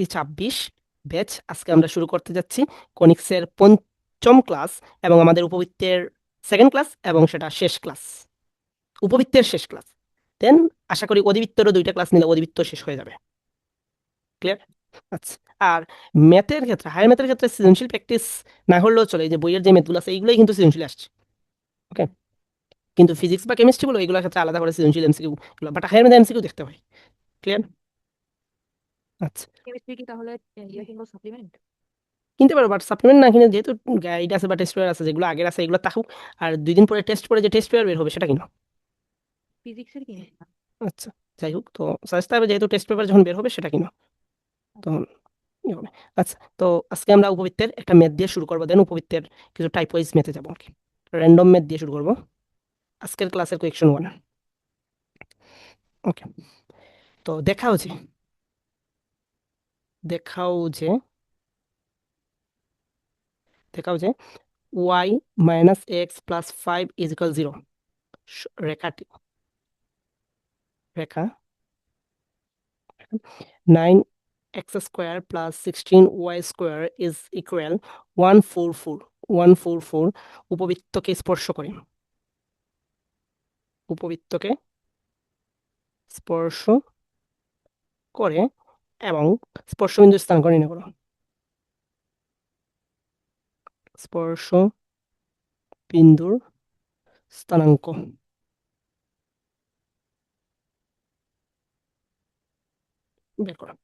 2025 batch. আজকে আমরা শুরু করতে যাচ্ছি কনিক্সের পঞ্চম ক্লাস এবং আমাদের উপবৃত্তের সেকেন্ড ক্লাস এবং সেটা শেষ ক্লাস, উপবৃত্তের শেষ ক্লাস। দেন আশা করি অধিবৃত্তেরও 2টা ক্লাস নিলে অধিবৃত্ত শেষ হয়ে যাবে। ক্লিয়ার? আচ্ছা। আর ম্যাথের ক্ষেত্রে, হায়ার ম্যাথের ক্ষেত্রে সৃজনশীল প্র্যাকটিস না হলেও চলে, এই যে বইয়ের যে ম্যাথগুলো আছে এইগুলোই কিন্তু সৃজনশীল আসছে। ওকে, কিন্তু ফিজিক্স বা কেমিস্ট্রি বলো এগুলোর ক্ষেত্রে আলাদা করে সৃজনশীল এমসিকিউ গুলো, বাট হায়ার ম্যাথে এমসিকিউ দেখতে হয়। ক্লিয়ার? আচ্ছা, কেমিস্ট্রি কি তাহলে ইয়ে কিনবো সাপ্লিমেন্ট? কিনতে পারো, বাট সাপ্লিমেন্ট না কিনে যেহেতু গাইড আছে বা টেস্ট পেপার আছে, যেগুলো আগের আছে এগুলো থাকুক, আর 2 দিন পরে টেস্ট পরে যে টেস্ট পেপার বের হবে সেটা কিনো। ফিজিক্সের কিনে না। আচ্ছা, যাই হোক, তো সাজেস্ট হবে যেহেতু টেস্ট পেপার যখন বের হবে সেটা কিনো, তখন ইয়ে হবে। আচ্ছা, তো আজকে আমরা উপবৃত্তের একটা ম্যাথ দিয়ে শুরু করবো, দেন উপবৃত্তের কিছু টাইপ ওয়াইজ ম্যাথে যাবো আর কি। র্যান্ডম ম্যাথ দিয়ে শুরু করবো আজকের ক্লাসের কোয়েকশন 1। ওকে, তো দেখাও যে দেখাও যে y minus x plus 5 is equal 0 রেখাটি রেখা 9x square plus 16y square is equal 144 উপবৃত্তকে স্পর্শ করে, উপবৃত্তকে স্পর্শ করে এবং স্পর্শবিন্দু স্থানাঙ্ক নির্ণয় করো। স্পর্শ বিন্দুর স্থানাঙ্ক বের করো।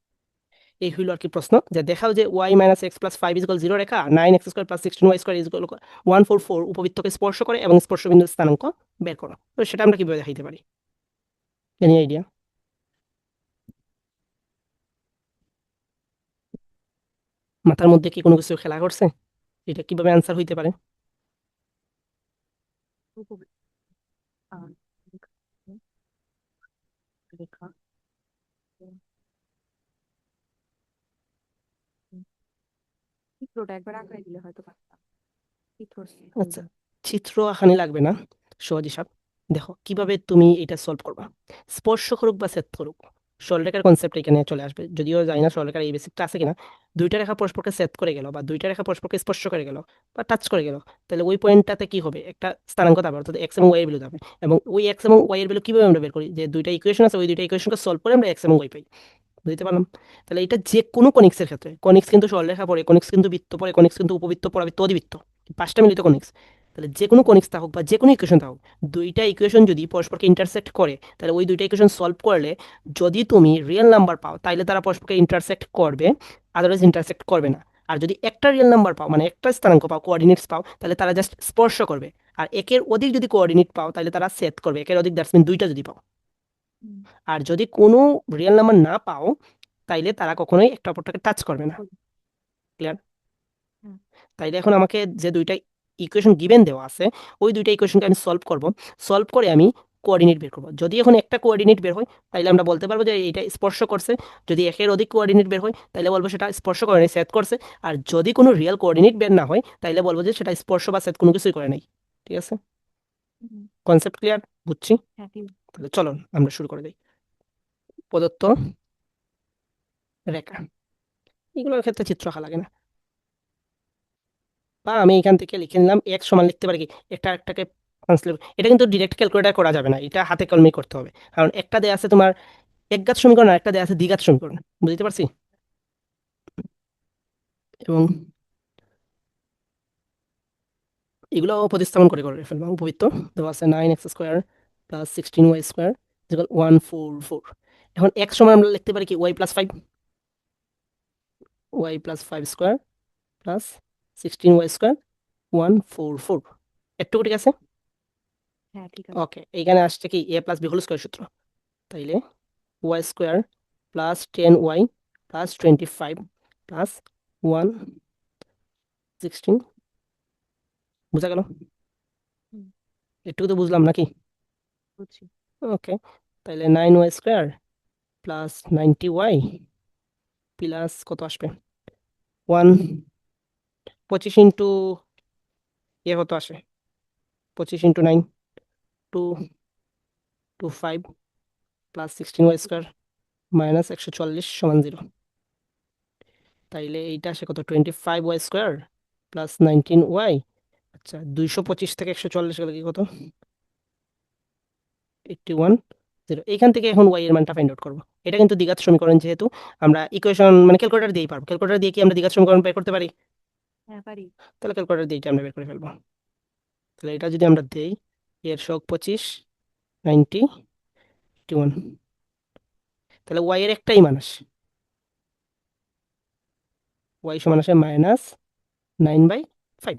এই হইল আর কি প্রশ্ন, যে দেখাও যে y minus x plus 5 equal 0 রেখা 9x square plus 16y square equal 144 উপবৃত্তকে স্পর্শ করে এবং স্পর্শবিন্দুর স্থানাঙ্ক বের করো। তো সেটা আমরা কিভাবে দেখাইতে পারি? Any idea? মাথার মধ্যে কি কোনো কিছু খেলা করছে? এটা কিভাবে অ্যান্সার হইতে পারে? উপবৃত্ত আর রেখা রেখা চিত্রটা একবার আঁকাই দিলে হয়তো পারতাম। চিত্র আচ্ছা, চিত্র আঁকানি লাগবে না, সহজ হিসাব। দেখো কিভাবে তুমি এটা সলভ করবা। স্পর্শ করুক বা ছেদ করুক, সরলরেখার কনসেপ্ট এখানে চলে আসবে। যদিও জানি না সরলরেখার এই বেসিকটা আছে কিনা। 2টা রেখা পরস্পরকে ছেদ করে গেল বা 2টা রেখা পরস্পরকে স্পর্শ করে গেল বা টাচ করে গেল, তাহলে ওই পয়েন্টটাতে কি হবে, একটা স্থানাঙ্ক যাবে, অর্থাৎ এক্স এবং ওয়াই এর ভ্যালু যাবে। এবং ওই এক্স এবং ওয়াই এর ভ্যালু কিভাবে আমরা বের করি, যে 2টা ইকুয়েশন আছে ওই 2টা ইকুয়েশনকে সলভ করে আমরা এক্স এবং ওয়াই পাই। বুঝতে পারলাম? তাহলে এটা যে কোনো কনিক্সের ক্ষেত্রে, কনিক্স কিন্তু সরলরেখা পড়ে, কনিক্স কিন্তু বৃত্ত পড়ে, কনিক্স কিন্তু উপবৃত্ত, পরাবৃত্ত, অধিবৃত্ত, 5টা মিলিত কনিক্স। তাহলে যে কোনো কনিক্স থাকুক বা যে কোনো ইকুয়েশন থাকুক, 2টা ইকুয়েশন যদি পরস্পরকে ইন্টারসেক্ট করে, তাহলে ওই 2টা ইকুয়েশন সলভ করলে যদি তুমি রিয়েল নাম্বার পাও তাহলে তারা পরস্পরকে ইন্টারসেক্ট করবে, আদারওয়াইজ ইন্টারসেক্ট করবে না। আর যদি একটা রিয়েল নাম্বার পাও, মানে একটা স্থানাঙ্ক পাও, কোঅর্ডিনেটস পাও, তাহলে তারা জাস্ট স্পর্শ করবে। আর একের অধিক যদি কোঅর্ডিনেট পাও তাহলে তারা ছেদ করবে, একের অধিক দ্যাটস মিন 2টা যদি পাও। আর যদি কোনো রিয়েল নাম্বার না পাও তাইলে তারা কখনোই একটা অপরটাকে টাচ করবে না। ক্লিয়ার? তাইলে এখন আমাকে যে 2টা ইকুয়েশন গিভেন দেওয়া আছে, ওই 2টা ইকুয়েশনকে আমি সলভ করব। সলভ করে আমি কোঅর্ডিনেট বের করব। যদি এখন একটা কোঅর্ডিনেট বের হয় তাইলে আমরা বলতে পারবো যে এটা স্পর্শ করছে। যদি একের অধিক কোঅর্ডিনেট বের হয় তাইলে বলবো সেটা স্পর্শ করে নাই, ছেদ করছে। আর যদি কোনো রিয়েল কোঅর্ডিনেট বের না হয় তাইলে বলবো যে সেটা স্পর্শ বা ছেদ কোনো কিছুই করে নাই। ঠিক আছে? Concept clear? বুঝছি। তাহলে চলো আমরা শুরু করে দিই। প্রদত্ত রেখা, এগুলোর ক্ষেত্রে চিত্র আঁকা লাগে না, বা আমি এখান থেকে লিখে নিলাম এক সমান লিখতে পারি কি, একটা একটাকে ট্রান্সলেট। এটা কিন্তু ডিরেক্ট ক্যালকুলেটর করা যাবে না, এটা হাতে কলমেই করতে হবে। কারণ একটা দেয়া আছে তোমার একঘাত সমীকরণ আর একটা দেয়া আছে দ্বিঘাত সমীকরণ। বুঝতে পারছি? এবং এগুলো প্রতিস্থাপন করে করে ফেলবো। উপবৃত্ত দেওয়া আছে 9x square plus 16y square equal 144। এখন x সমান আমরা লিখতে পারি কি y plus 5, y plus 5 square plus 16y square 144। এটুকু ঠিক আছে? হ্যাঁ ঠিক আছে। ওকে, এইখানে আসছে কি a plus b whole square সূত্র। তাইলে y square plus 10y plus 25 plus 116। বুঝা গেল? একটু তো বুঝলাম নাকি? বুঝছি। ওকে, তাইলে 9y square plus 90y plus কত আসবে, 25 ইন্টু কত আসে, 25 into 9 225 plus 16y square minus 140 সমান 0। তাইলে এইটা আসে কত, 25y² প্লাস 19y। আচ্ছা, 225 থেকে 140 গেলে কি কত, 81 0। এইখান থেকে এখন y এর মানটা ফাইন্ড আউট করবো। এটা কিন্তু দ্বিঘাত সমীকরণ, যেহেতু আমরা ইকুয়েশন মানে ক্যালকুলেটর দিয়েই পারবো। ক্যালকুলেটর দিয়ে কি আমরা দ্বিঘাত সমীকরণ বের করতে পারি? হ্যাঁ পারি। তাহলে ক্যালকুলেটর দিয়ে এটা আমরা বের করে ফেলবো। তাহলে এটা যদি আমরা দেই, এর শোক 25, 90, 81, তাহলে y এর একটাই মান আসে, y সমান আসে -9/5।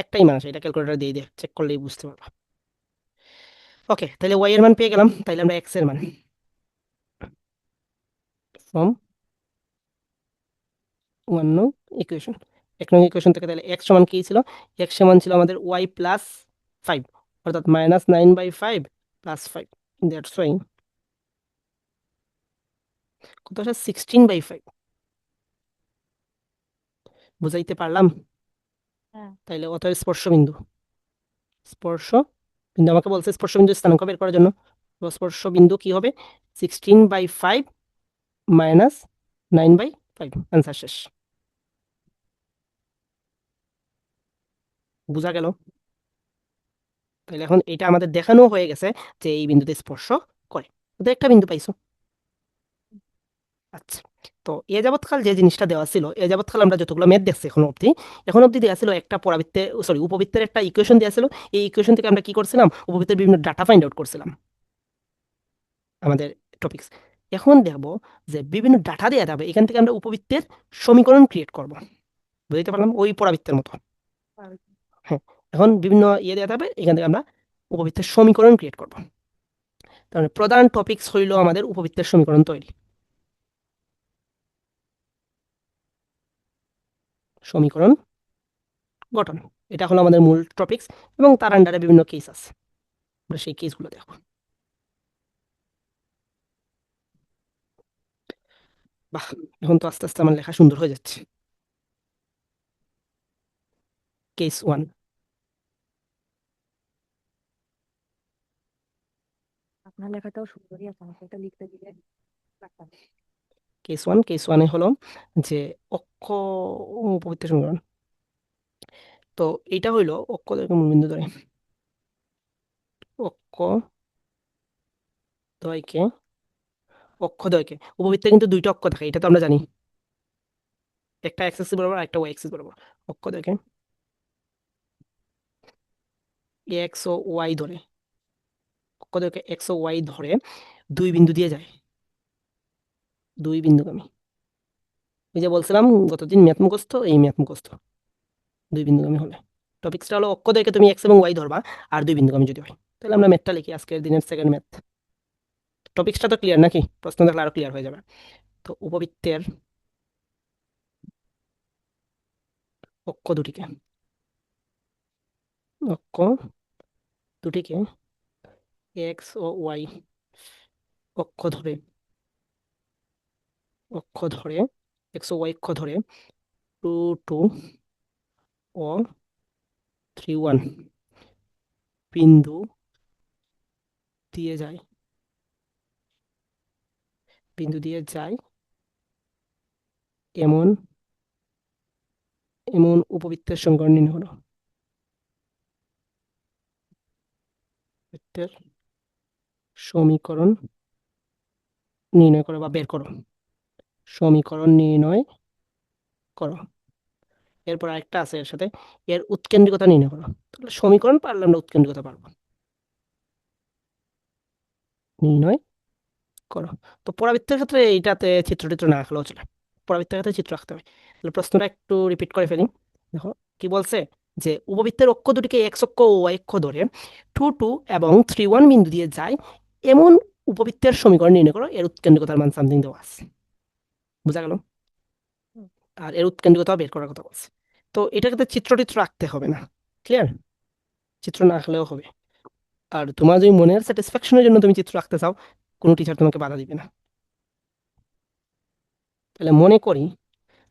একটাই মান আসে, এটা ক্যালকুলেটর দিয়ে দিয়ে চেক করলেই বুঝতে পারবা। ওকে, তাহলে y এর মান পেয়ে গেলাম। তাহলে আমরা x এর মান ফ্রম 1 নং ইকুয়েশন, 1 নং ইকুয়েশন থেকে তাহলে x সমান কি ছিল? x সমান ছিল আমাদের y প্লাস 5, অর্থাৎ -9/5 প্লাস 5। দ্যাটস ওয়াই কত আসে, 16/5। বুঝাইতে পারলাম? হ্যাঁ। তাইলে অতএব স্পর্শবিন্দু, স্পর্শ বিন্দু আমাকে বলছে স্পর্শবিন্দু স্থানাঙ্ক বের করার জন্য। তো স্পর্শবিন্দু কি হবে, 16/5 মাইনাস 9/5। অ্যান্সার শেষ। বোঝা গেল? তাহলে এখন এটা আমাদের দেখানো হয়ে গেছে যে এই বিন্দুতে স্পর্শ করে। ওদের একটা বিন্দু পাইছো। আচ্ছা, তো এ যাবৎকাল যে জিনিসটা দেওয়া ছিল, এ যাবৎকাল আমরা যতগুলো ম্যাথ দেখছি এখন অবধি দেওয়া ছিল একটা পরাবৃত্তে, সরি উপবৃত্তের একটা ইকুয়েশন দেওয়া ছিল। এই ইকুয়েশন থেকে আমরা কি করছিলাম, উপবৃত্তের বিভিন্ন ডাটা ফাইন্ড আউট করছিলাম আমাদের টপিকস। এখন দেখবো যে বিভিন্ন ডাটা দেওয়া যাবে, এখান থেকে আমরা উপবৃত্তের সমীকরণ ক্রিয়েট করব। বুঝতে পারলাম? ওই পরাবৃত্তের মতো। পারি। হ্যাঁ, এখন বিভিন্ন দেওয়া যাবে, এখান থেকে আমরা উপবৃত্তের সমীকরণ ক্রিয়েট করব। তাহলে প্রধান টপিকস হইল আমাদের উপবৃত্তের সমীকরণ তৈরি, সমীকরণ গঠন। এটা হলো আমাদের মূল টপিকস, এবং তার আন্ডারে বিভিন্ন কেস আছে, আমরা সেই কেসগুলো দেখব। বাহ, এখন তো আস্তে আস্তে আমার লেখা সুন্দর হয়ে যাচ্ছে। কেস 1, আপনার লেখাটাও সুন্দরই আছে, আমাকে এটা লিখতে দিলে পারতাম। কেস 1 হলো যে অক্ষ উপবৃত্তের সমীকরণ। তো এইটা হইলো অক্ষ দৈর্ঘ্য মূলবিন্দু ধরে, অক্ষ দয়কে, অক্ষ দয়কে উপবৃত্তে কিন্তু দুইটা অক্ষ থাকে, এটা তো আমরা জানি, একটা এক্স অ্যাক্সিস বরাবর, একটা ওয়াই অ্যাক্সিস বরাবর। অক্ষ দয়কে এক্স ও ওয়াই ধরে, অক্ষ দয়কে এক্স ও ওয়াই ধরে দুই বিন্দু দিয়ে যায়, দুই বিন্দুগামী। এই যে বলছিলাম গতদিন ম্যাথ মুখস্থ, এই ম্যাথ মুখস্থ দুই বিন্দুগামী হলে। টপিক্সটা হলো অক্ষ দয়কে তুমি এক্স এবং ওয়াই ধরবা, আর দুই বিন্দুগামী যদি হয়। তাহলে আমরা ম্যাথটা লিখি, আজকের দিনের সেকেন্ড ম্যাথ। টপিক্সটা তো ক্লিয়ার নাকি? প্রশ্ন দেখলে আরো ক্লিয়ার হয়ে যাবে। তো উপবৃত্তের অক্ষ দুটিকে, অক্ষ দুটিকে এক্স ও ওয়াই অক্ষ ধরে, অক্ষ ধরে এক্স ও ওয়াই অক্ষ ধরে 2 2 ও 3 1 বিন্দু দিয়ে যায়, বিন্দু দিয়ে যায় এমন এমন উপবৃত্তের সমীকরণ নির্ণয় হলো। বৃত্তের সমীকরণ নির্ণয় করো বা বের করো, সমীকরণ নির্ণয় করো। এরপর আরেকটা আছে এর সাথে, এর উৎকেন্দ্রিকতা নির্ণয় করো। তাহলে সমীকরণ পারলে আমরা উৎকেন্দ্রিকতা পারবো, নির্ণয় করো। তো পরাবৃত্তের ক্ষেত্রে এইটাতে চিত্র টিত্র না আঁকলেও চলে, পরাবৃত্তের ক্ষেত্রে চিত্র আঁকতে হবে। তাহলে প্রশ্নটা একটু রিপিট করে ফেলি। দেখো কি বলছে, যে উপবৃত্তের অক্ষ দুটিকে এক্স অক্ষ ও ওয়াই অক্ষ ধরে 2 2 এবং 3 1 বিন্দু দিয়ে যায় এমন উপবৃত্তের সমীকরণ নির্ণয় করো, এর উৎকেন্দ্রিকতার মান সামথিং দেওয়া আছে। বোঝা গেল? হুম। আর এর উৎকেন্দ্রিকতা বের করার কথা বলছে। তো এটার ক্ষেত্রে চিত্র টিত্র আঁকতে হবে না, ক্লিয়ার? চিত্র না আঁকলেও হবে। আর তোমার যদি মনের স্যাটিসফ্যাকশনের জন্য তুমি চিত্র আঁকতে চাও, কোনো টিচার তোমাকে বাধা দিবে না। তাহলে মনে করি,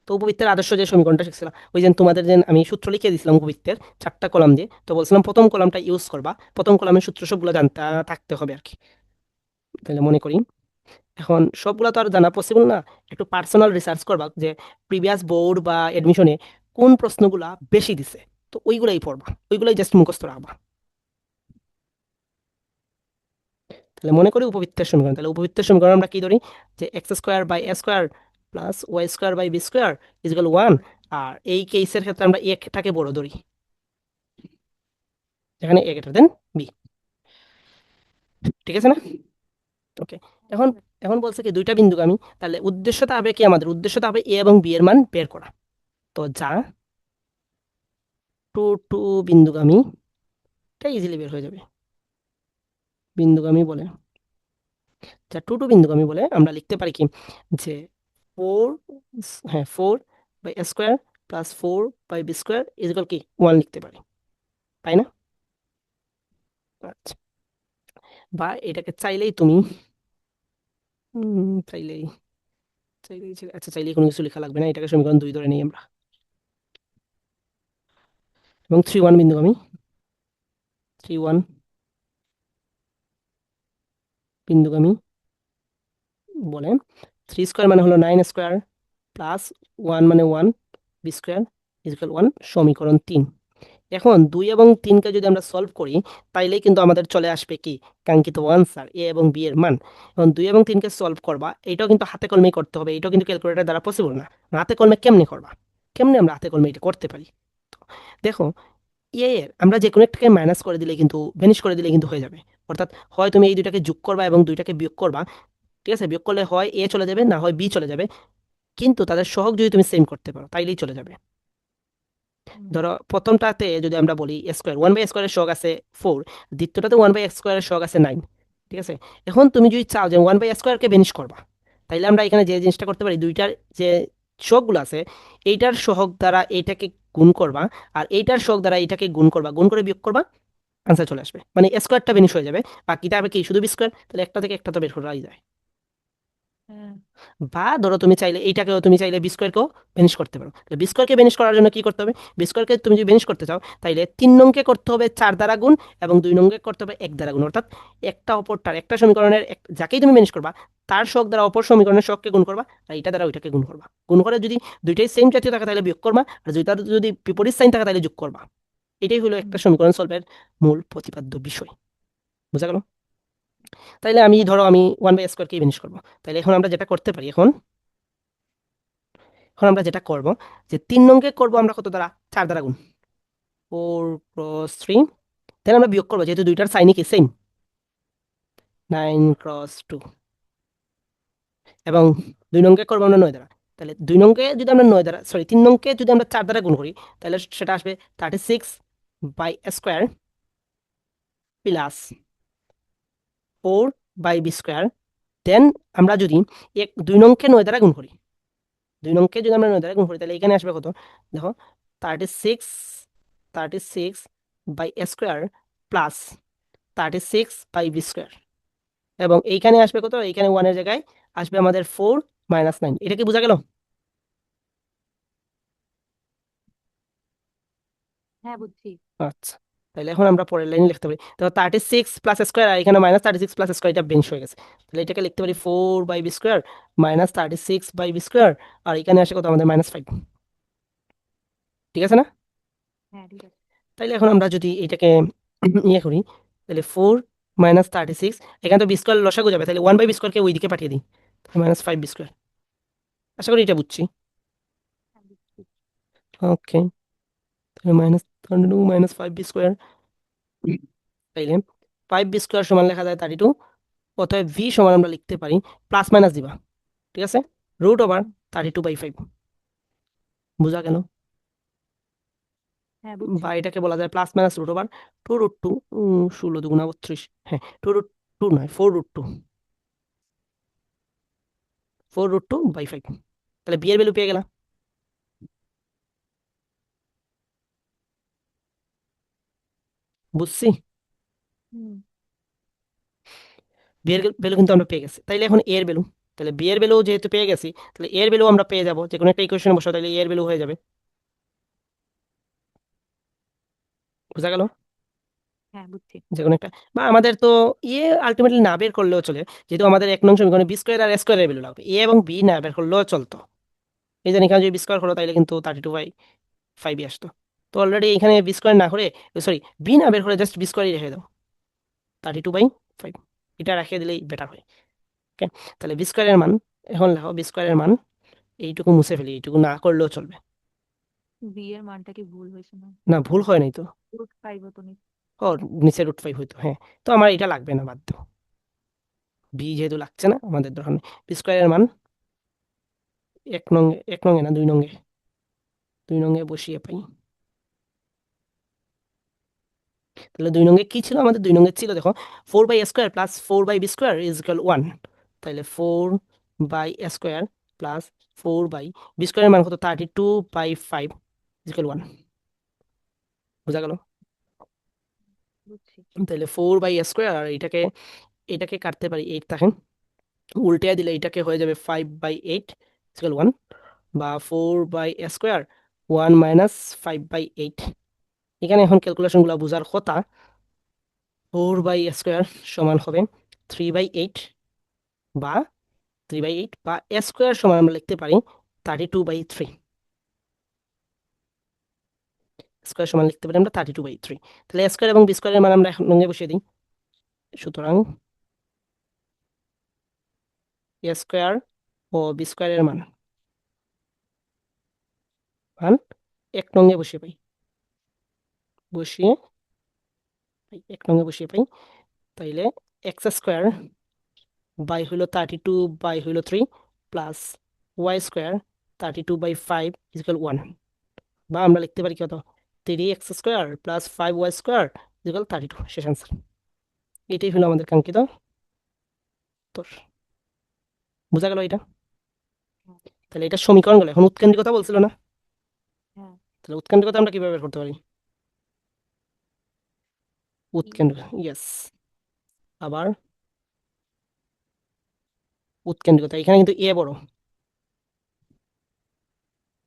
তো উপবৃত্তের আদর্শ যে সমীকরণটা শিখছিলাম, ওই যে তোমাদের যে আমি সূত্র লিখে দিয়েছিলাম উপবৃত্তের 4টা কলাম দিয়ে, তো বলছিলাম প্রথম কলামটা ইউজ করবা, প্রথম কলামের সূত্র সবগুলো জানতে থাকতে হবে আর কি। তাহলে মনে করি এখন সবগুলা তো আর জানা পসিবল না, একটু পার্সোনাল রিসার্চ করবা যে প্রিভিয়াস বোর্ড বা এডমিশনে কোন প্রশ্নগুলা বেশি দিছে, তো ওইগুলাই পড়বা, ওইগুলাই জাস্ট মুখস্থ রাখবা। তাহলে মনে করি উপবৃত্তের সমীকরণ, তাহলে উপবৃত্তের সমীকরণ আমরা কি ধরি, যে x square by a square plus y square by b square is equal 1। আর এই কেসের ক্ষেত্রে আমরা একটাকে বড় ধরি, যেখানে এ গ্রেটার দেন বি। ঠিক আছে না? ওকে। হ্যাঁ, এখন ঠিক আছে। এখন বলছে কি দুইটা বিন্দুগামী, তাহলে উদ্দেশ্যটা হবে কি, আমাদের উদ্দেশ্যটা হবে এ এবং বি এর মান বের করা। তো যা টু টু বিন্দুগামী, এটা ইজিলি বের হয়ে যাবে। বিন্দুগামী বলে, যা টু টু বিন্দুগামী বলে আমরা লিখতে পারি কি, যে ফোর, হ্যাঁ 4/a² প্লাস 4/b² ইজিক্যাল কি 1 লিখতে পারি, তাই না? আচ্ছা। বা এটাকে চাইলেই তুমি চাইলেই আচ্ছা চাইলেই কোনো কিছু লেখা লাগবে না, এটাকে সমীকরণ 2 ধরে নিই আমরা। এবং 3 1 বিন্দুগামী, 3 1 বিন্দুগামী বলে 3² মানে হলো 9² প্লাস 1 মানে 1/b² ইজিক্যাল 1 সমীকরণ 3। এখন 2 এবং 3কে যদি আমরা সলভ করি, তাইলেই কিন্তু আমাদের চলে আসবে কি কাঙ্ক্ষিত আনসার এ এবং বি এর মান। এখন 2 এবং 3কে সলভ করবা, এটাও কিন্তু হাতে কলমেই করতে হবে, এটাও কিন্তু ক্যালকুলেটর দ্বারা পসিবল না। হাতে কলমে কেমনে করবা, কেমনে আমরা হাতে কলমে এটা করতে পারি? দেখো, এ এর আমরা যে কোনো একটাকে মাইনাস করে দিলে কিন্তু, ভ্যানিশ করে দিলে কিন্তু হয়ে যাবে। অর্থাৎ হয় তুমি এই দুইটাকে যোগ করবা এবং দুইটাকে বিয়োগ করবা, ঠিক আছে? বিয়োগ করলে হয় এ চলে যাবে, না হয় বি চলে যাবে, কিন্তু তাদের সহগ যদি তুমি সেম করতে পারো তাইলেই চলে যাবে। হুম, ধরো প্রথমটাতে যদি আমরা বলি স্কোয়ার, 1/a² শখ আছে 4, দ্বিতীয়টাতে 1/a² শখ আছে 9। ঠিক আছে? এখন তুমি যদি চাও যে 1/a² ভ্যানিশ করবা, তাইলে আমরা এখানে যে জিনিসটা করতে পারি, দুইটার যে শখগুলো আছে এইটার সহগ দ্বারা এইটাকে গুণ করবা, আর এইটার শখ দ্বারা এইটাকে গুণ করবা, গুণ করে বিয়োগ করবা, আনসার চলে আসবে, মানে স্কোয়ারটা ভ্যানিশ হয়ে যাবে। বাকিটা হবে কি শুধু বি স্কোয়ার, তাহলে একটা থেকে একটা তো বের করাই যায়। হ্যাঁ, বা ধরো তুমি চাইলে এইটাকেও তুমি চাইলে বি স্কোয়ারকেও ভ্যানিশ করতে পারো। তাহলে বি স্কোয়ারকে ভ্যানিশ করার জন্য কি করতে হবে, বি স্কোয়ারকে তুমি যদি ভ্যানিশ করতে চাও তাইলে 3 নংকে করতে হবে 4 দ্বারা গুণ, এবং 2 নংকে করতে হবে 1 দ্বারা গুণ। অর্থাৎ একটা অপরটার, একটা সমীকরণের যাকেই তুমি ভ্যানিশ করবা তার শখ দ্বারা অপর সমীকরণের শখকে গুণ করবা, আর এটা দ্বারা ওইটাকে গুণ করবা। গুণ করে যদি দুইটাই সেম জাতীয় থাকে তাহলে বিয়োগ করবা, আর দুইটার যদি বিপরীত সাইন থাকে তাহলে যোগ করবা। এটাই হলো হুম, একটা সমীকরণ সলভের মূল প্রতিপাদ্য বিষয়। বুঝা গেল? তাইলে আমি ধরো আমি 1/a² ভ্যানিশ করবো, তাইলে এখন আমরা যেটা করতে পারি, এখন আমরা যেটা করব, যে 3 নংকে করব আমরা কত দ্বারা, 4 দ্বারা গুণ, 4 × 3, দেন আমরা বিয়োগ করবো যেহেতু দুইটার সাইনই কি সেম, 9 × 2। এবং 2 নংকে করবো আমরা 9 দ্বারা, তাহলে 2 নংকে যদি আমরা 9 দ্বারা, সরি 3 নংকে যদি আমরা 4 দ্বারা গুণ করি, তাহলে সেটা আসবে 36/a² প্লাস 4/b²। দেন আমরা যদি 2 নংকে 9 দ্বারা গুণ করি, 2 নংকে যদি আমরা 9 দ্বারা গুণ করি, তাহলে এখানে আসবে কত, দেখো 36, 36/a² প্লাস 36/b²। এবং এইখানে আসবে কত, এইখানে 1 এর জায়গায় আসবে আমাদের 4 - 9। এটা কি বোঝা গেল? হ্যাঁ, বুঝছি। আচ্ছা, তাহলে এখন আমরা পরের লাইনে লিখতে পারি, তো 36+² আর এখানে -36+² এটা বেঞ্চ হয়ে গেছে, তাহলে এটাকে লিখতে পারি 4/b² -36/b²। আর এখানে আসে কত আমাদের -5। ঠিক আছে না? হ্যাঁ, ঠিক আছে। তাইলে এখন আমরা যদি এটাকে ইয়ে করি, তাহলে 4 - 36, এখানে তো বি স্কোয়ার লসাগু যাবে, তাহলে 1/b² কে ওইদিকে পাঠিয়ে দিই, -5b²। আশা করি এটা বুঝছি। হ্যাঁ, বুঝছি। ওকে, তাহলে -32 -5b², তাইলে 5b² সমান লেখা যায় 32। অতএব ভি সমান আমরা লিখতে পারি, প্লাস মাইনাস দিবা, ঠিক আছে, √ওভার হুম, 32/5। বোঝা গেল? হ্যাঁ, বুঝছি। বা এটাকে বলা যায় প্লাস মাইনাস √ওভার 2√2, 16 × 2 = 32, হ্যাঁ 2√2 নয় 4√2, 4√2/5। তাহলে বি এর ভ্যালু পেয়ে গেলাম। বুঝছি? হুম, বি এর ভ্যালু কিন্তু আমরা পেয়ে গেছি, তাইলে এখন এর ভ্যালু, তাহলে বি এর ভ্যালু যেহেতু পেয়ে গেছি, তাহলে এর ভ্যালু আমরা পেয়ে যাবো, যে কোনো একটা ইকুয়েশনে বসাও, তাহলে এর ভ্যালু হয়ে যাবে। বোঝা গেল? হ্যাঁ, বুঝছি। যে কোনো একটা, বা আমাদের তো আলটিমেটলি না বের করলেও চলে, যেহেতু আমাদের 1 নং সমীকরণে বি স্কোয়ার আর এ স্কোয়ারের ভ্যালু লাগবে, এবং বি না বের করলেও চলতো। এই জন্য এখানে যদি বি স্কোয়ার করো তাহলে কিন্তু 32/5 আসতো। তো অলরেডি এখানে বি স্কোয়ার না করে, সরি, বি না বের করে জাস্ট বি স্কোয়ারই রেখে দাও, 32/5, এটা রেখে দিলেই বেটার হয়। ওকে, তাহলে বি স্কোয়ারের মান, এখন লেখো বি স্কোয়ারের মান, এইটুকু মুছে ফেলি, এইটুকু না করলেও চলবে। বি এর মানটা কি ভুল হয়েছে না? না, ভুল হয় নাই তো। √5 হতো নি। ও, নিচে √5 হইতো, হ্যাঁ। তো আমার এটা লাগবে না, বাদ দাও, বি যেহেতু লাগছে না আমাদের দরকার নেই। বি স্কোয়ারের মান 1 নং, 1 নং না 2 নং, 2 নং বসিয়ে পাই। তাহলে 2 নং কি ছিল আমাদের? 2 নং ছিল, দেখো, 4/² প্লাস 4/b² ইজ ইকুয়াল 1। তাহলে 4/² প্লাস 4/b² মান কত? 32/5 ইজ ইকুয়াল 1। বোঝা গেল? বুঝছি। তাহলে 4/² আর এটাকে, এটাকে কাটতে পারি 8 থাকে, উল্টে দিলে এটাকে হয়ে যাবে 5/8 ইজ ইকুয়াল 1, বা 4/² 1 মাইনাস 5/8। এখানে এখন ক্যালকুলেশনগুলো বোঝার কথা। 4/² সমান হবে 3/8, বা 3/8, বা স্কোয়ার সমান আমরা লিখতে পারি 32/3। স্কোয়ার সমান লিখতে পারি আমরা 32/3। তাহলে স্কোয়ার এবং বি স্কোয়ারের মান আমরা এখন নঙ্গে বসিয়ে দিই। সুতরাং এ স্কোয়ার ও বি স্কোয়ারের মান মান 1 নঙ্গে বসিয়ে পাই, বসিয়ে 1 নঙ্গে বসিয়ে পাই। তাইলে x² বাই হইল 32/3 প্লাস y² 32/5 ইকুয়াল 1, বা আমরা লিখতে পারি কত? 3x² plus 5y² equal 32। শেষ আনসার। এটাই হলো আমাদের কাঙ্ক্ষিত উত্তর। বোঝা গেল এটা? হ্যাঁ। তাহলে এটা সমীকরণ গেল। এখন উৎকেন্দ্রিকতা বলছিল না? হ্যাঁ। তাহলে উৎকেন্দ্রিকতা আমরা কিভাবে বের করতে পারি? ই। উৎকেন্দ্রিকতা, ইয়েস। আবার উৎকেন্দ্রিকতা, এখানে কিন্তু এ বড়।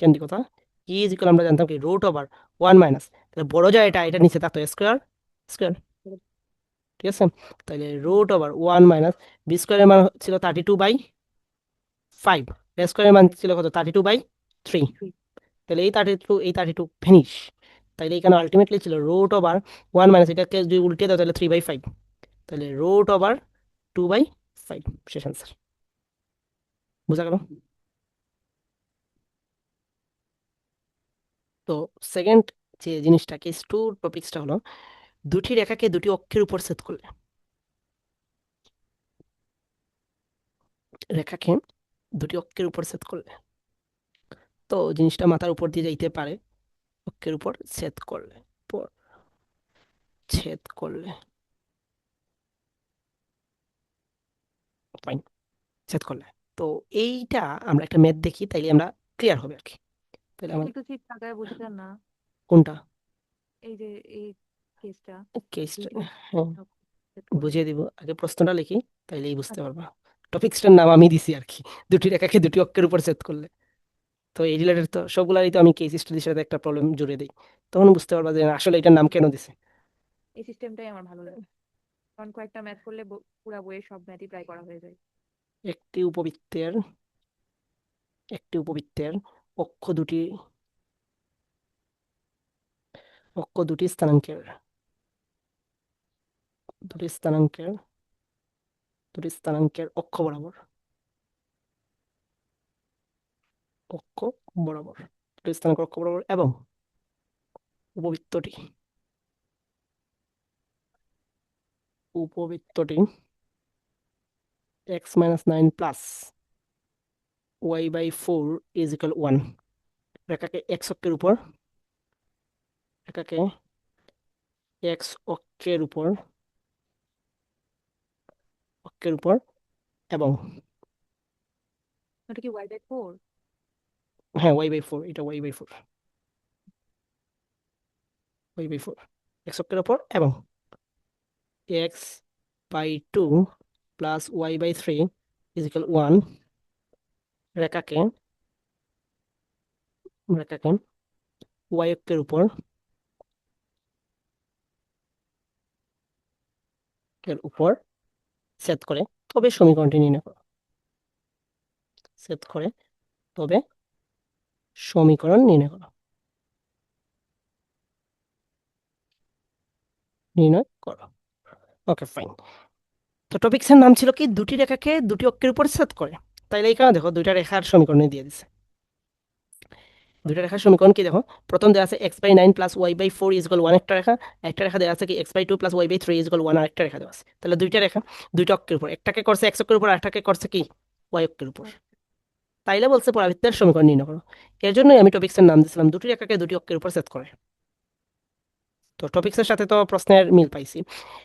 কেন্দ্রিকতা কি ইজ ইকুয়াল, আমরা জানতাম কি, √1 মাইনাস, তাহলে বড় যা এটা, এটা নিচে থাকতো স্কোয়ার, স্কোয়ার, ঠিক আছে। তাহলে √1 মাইনাস বি স্কোয়ারের মান ছিল 32/5, স্কোয়ারের মান ছিল কত? 32/3। 3। তাহলে এই 32 ফিনিশ। তাহলে এখানে আলটিমেটলি ছিল √1 মাইনাস, এটাকে যদি উল্টে দাও তাহলে 3/5, তাহলে √2/5। শেষ আনসার। বোঝা গেল? তো সেকেন্ড যে জিনিসটা, কেস টু টপিক্সটা হলো, দুটি রেখাকে দুটি অক্ষের উপর ছেদ করলে, রেখাকে দুটি অক্ষের উপর ছেদ করলে, তো জিনিসটা মাথার উপর দিয়ে যাইতে পারে, অক্ষের উপর ছেদ করলে, উপর ছেদ করলে, ফাইন, ছেদ করলে। তো এইটা আমরা একটা ম্যাথ দেখি, তাইলে আমরা ক্লিয়ার হবে আর কি। তাহলে আমার একটু ঠিক টাকায় বুঝছেন না? কোনটা এই যে এই কেসটা, কেসটা? দুইটি হ্যাঁ, সেট করলে। বুঝিয়ে দিব, আগে প্রশ্নটা লিখি, তাইলেই বুঝতে আচ্ছা। পারবা। টপিক্সটার নাম আমি দিছি আর কি, দুটি রেখাকে দুটি অক্ষের উপর ছেদ করলে। তো এই রিলেটেড তো সবগুলারই তো আমি কেস স্টাডির সাথে একটা প্রবলেম জুড়ে দিই, তখন বুঝতে পারবা যে আসলে এটার নাম কেন দিছে। এই সিস্টেমটাই আমার ভালো লাগে, কারণ কয়েকটা ম্যাথ করলে পুরা বইয়ের সব ম্যাথই প্রায় করা হয়ে যায়। একটি উপবৃত্তের, একটি উপবৃত্তের অক্ষ দুটি, অক্ষ দুটি স্থানাঙ্কের, দুটি স্থানাঙ্কের, দুটি স্থানাঙ্কের অক্ষ বরাবর, অক্ষ বরাবর, দুটি স্থানাঙ্কের অক্ষ বরাবর, এবং উপবৃত্তটি, উপবৃত্তটি x-9 plus y/4 is equal 1, রেখাকে এক্স অক্ষের উপর, রেখাকে এক্স অক্ষের উপর, অক্ষের উপর, এবং ওটা কি y/4? হ্যাঁ y/4, এটা y/4, y/4, এক্স অক্ষের উপর, এবং x/2 plus y/3 is equal 1, রেখাকে, রেখাকে y অক্ষের উপর, এর উপর সেট করে তবে সমীকরণটি নির্ণয় করো। সেট করে তবে সমীকরণ নির্ণয় করো। নির্ণয় করো। ওকে, ফাইন। তো টপিক্সের নাম ছিল কি, দুটি রেখাকে দুটি অক্ষের উপর সেট করে। তাইলে এখানে দেখো দুইটা রেখার সমীকরণ দিয়ে দিছে। দুইটা রেখার সমীকরণ কি দেখো, প্রথম দেওয়া আছে x by nine plus y by four is equal one, একটা রেখা। একটা রেখা দেওয়া আছে কি x by two plus y by three is equal one, আরেকটা রেখা দেওয়া আছে। তাহলে দুইটা রেখা দুইটা অক্ষের উপর, একটাকে করছে এক্স অক্ষের উপর, আরেকটাকে করছে কি ওয়াই অক্ষের উপর। তাইলে বলছে পরাবৃত্তের সমীকরণ নির্ণয় করো। এর জন্যই আমি টপিক্সের নাম দিয়েছিলাম দুটি রেখাকে দুটি অক্ষের উপর সেট করে। তো টপিক্সের সাথে তো প্রশ্নের মিল পাইছি।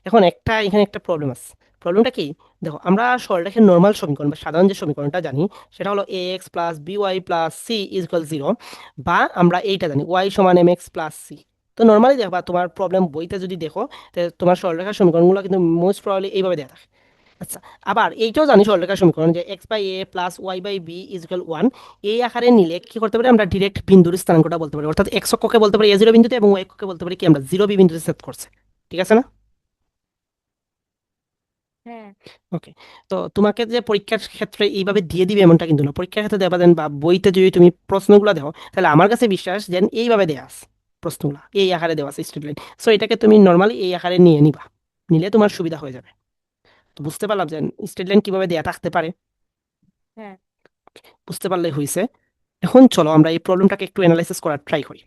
এখন এখানে একটা প্রবলেম আছে। প্রবলেমটা কি, দেখো আমরা সরলরেখার নর্মাল সমীকরণ বা সাধারণ যে সমীকরণটা জানি সেটা হলো A x plus B y plus C is equal zero, বা আমরা এইটা জানি ওয়াই সমান এম এক্স প্লাস সি। তো নর্মালি দেখবা তোমার প্রবলেম বইতে যদি দেখো, তোমার সরলরেখার সমীকরণগুলো কিন্তু মোস্ট প্রবাবলি এইভাবে দেওয়া থাকে। আচ্ছা, আবার এইটাও জানি সরলরেখার সমীকরণ যে x by a plus y by b is equal one. এই আকারে নিলে কি করতে পারি, আমরা ডিরেক্ট বিন্দুর স্থানাঙ্কটা বলতে পারি, অর্থাৎ এক্স অক্ষকে বলতে পারি এ জিরো বিন্দুতে এবং ওয়াই অক্ষকে বলতে পারি কি আমরা জিরো বি বিন্দুতে সেট করছে। ঠিক আছে না? হ্যাঁ। ওকে। তো তোমাকে যে পরীক্ষার ক্ষেত্রে এইভাবে দিয়ে দিবে এমনটা কিন্তু না। পরীক্ষার ক্ষেত্রে দেবা দেন বা বইতে যদি তুমি প্রশ্নগুলো দেখো, তাহলে আমার কাছে বিশ্বাস যেন এইভাবে দেওয়া আছে প্রশ্নগুলো, এই আকারে দেওয়া আছে স্ট্রেট লাইন। সো এটাকে তুমি নর্মালি এই আকারে নিয়ে নিবা, নিলে তোমার সুবিধা হয়ে যাবে। তো বুঝতে পারলাম যে স্ট্রেট লাইন কিভাবে দেয়া থাকতে পারে। হ্যাঁ। বুঝতে পারলে হয়েছে। এখন চলো আমরা এই প্রবলেমটাকে একটু অ্যানালাইসিস করার ট্রাই করি।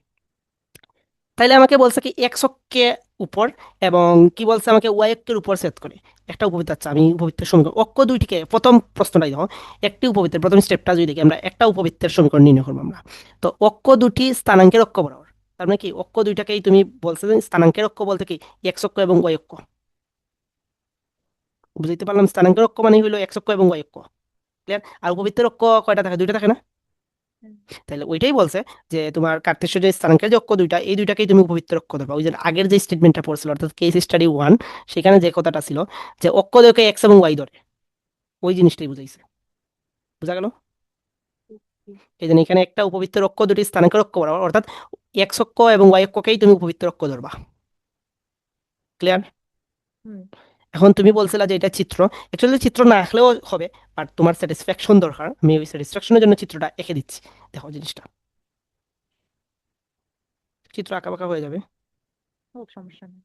তাইলে আমাকে বলছে কি এক্স অক্ষের উপর এবং কি বলছে আমাকে ওয়াই অক্ষের উপর সেট করে একটা উপবৃত্ত। আচ্ছা, আমি উপবৃত্তের সমীকরণ অক্ষ দুইটিকে, প্রথম প্রশ্নটাই দেখো, একটি উপবৃত্তের প্রথম স্টেপটা যদি দেখি, আমরা একটা উপবৃত্তের সমীকরণ নির্ণয় করবো আমরা। তো অক্ষ দুটি স্থানাঙ্কের অক্ষ বরাবর, তার মানে কি অক্ষ দুইটাকেই তুমি বলছে যে স্থানাঙ্কের অক্ষ বলতে কি এক্স অক্ষ এবং ওয়াই অক্ষ। বুঝতে পারলাম, স্থানাঙ্কের অক্ষ মানে হলো এক্স অক্ষ এবং ওয়াই অক্ষ। ক্লিয়ার? আর উপবৃত্তের অক্ষ কয়টা থাকে, দুইটা থাকে না? হুম। তাহলে ওইটাই বলছে যে তোমার কার্তেশীয় যে স্থানাঙ্কের যে অক্ষ দুইটা, এই দুইটাকেই তুমি উপবৃত্তের অক্ষ ধরবা। ওই যে আগের যে স্টেটমেন্টটা পড়ছিল অর্থাৎ কেস স্টাডি ওয়ান, সেখানে যে কথাটা ছিল যে অক্ষ দুটোকে এক্স এবং ওয়াই ধরে, ওই জিনিসটাই বুঝাইছে। বুঝা গেল? এই জন্য এখানে একটা উপবৃত্তের অক্ষ দুটি স্থানাঙ্কের অক্ষ বরাবর, অর্থাৎ এক্স অক্ষ এবং ওয়াই অক্ষকেই তুমি উপবৃত্তের অক্ষ ধরবা। ক্লিয়ার? হুম। এখন তুমি বলছিলা যে এটা চিত্র, অ্যাকচুয়ালি চিত্র না আঁকলেও হবে, বাট তোমার স্যাটিসফ্যাকশন দরকার, আমি ওই স্যাটিসফ্যাকশনের জন্য চিত্রটা এঁকে দিচ্ছি। দেখো জিনিসটা, চিত্র আঁকা বাঁকা হয়ে যাবে। হোক, সমস্যা নেই।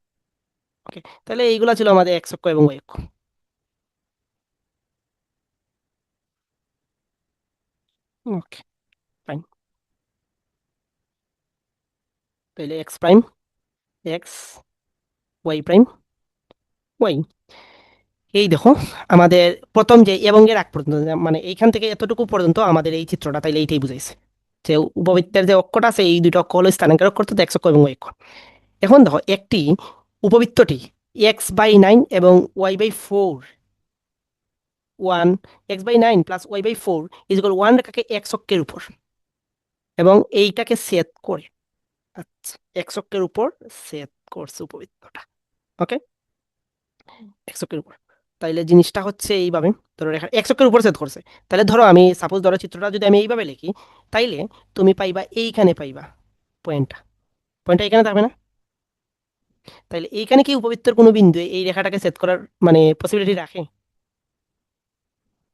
ওকে, তাহলে এইগুলা ছিল আমাদের এক্স অক্ষ এবং ওয়াই অক্ষ। Okay, fine. তাহলে x prime x, y prime y. এই দেখো আমাদের প্রথম যে এবং এর আগ পর্যন্ত, মানে এইখান থেকে এতটুকু পর্যন্ত আমাদের এই চিত্রটা, তাইলে এইটাই বুঝাইছে যে উপবৃত্তের যে অক্ষটা আছে এই দুটো অক্ষ হলো স্থানাঙ্কের অক্ষ, অর্থাৎ এক্স অক্ষ এবং ওয়াই অক্ষ। এখন দেখো একটি উপবৃত্তটি এক্স বাই নাইন এবং y by four, one x by nine plus y by four is equal one রেখাকে এক্স অক্ষের উপর এবং এইটাকে সেট করে, আচ্ছা এক্স অক্ষের উপর সেট করছে উপবৃত্তটা। ওকে, হুম। একশকের উপর। তাইলে জিনিসটা হচ্ছে এইভাবে, ধরো রেখা একশকের উপর সেট করছে। তাহলে ধরো আমি সাপোজ ধরো চিত্রটা যদি আমি এইভাবে লিখি, তাইলে তুমি পাইবা এইখানে পাইবা পয়েন্টটা, পয়েন্টটা এখানে থাকবে না? তাইলে এইখানে কি উপবৃত্তের কোনো বিন্দু এই রেখাটাকে সেট করার মানে পসিবিলিটি রাখে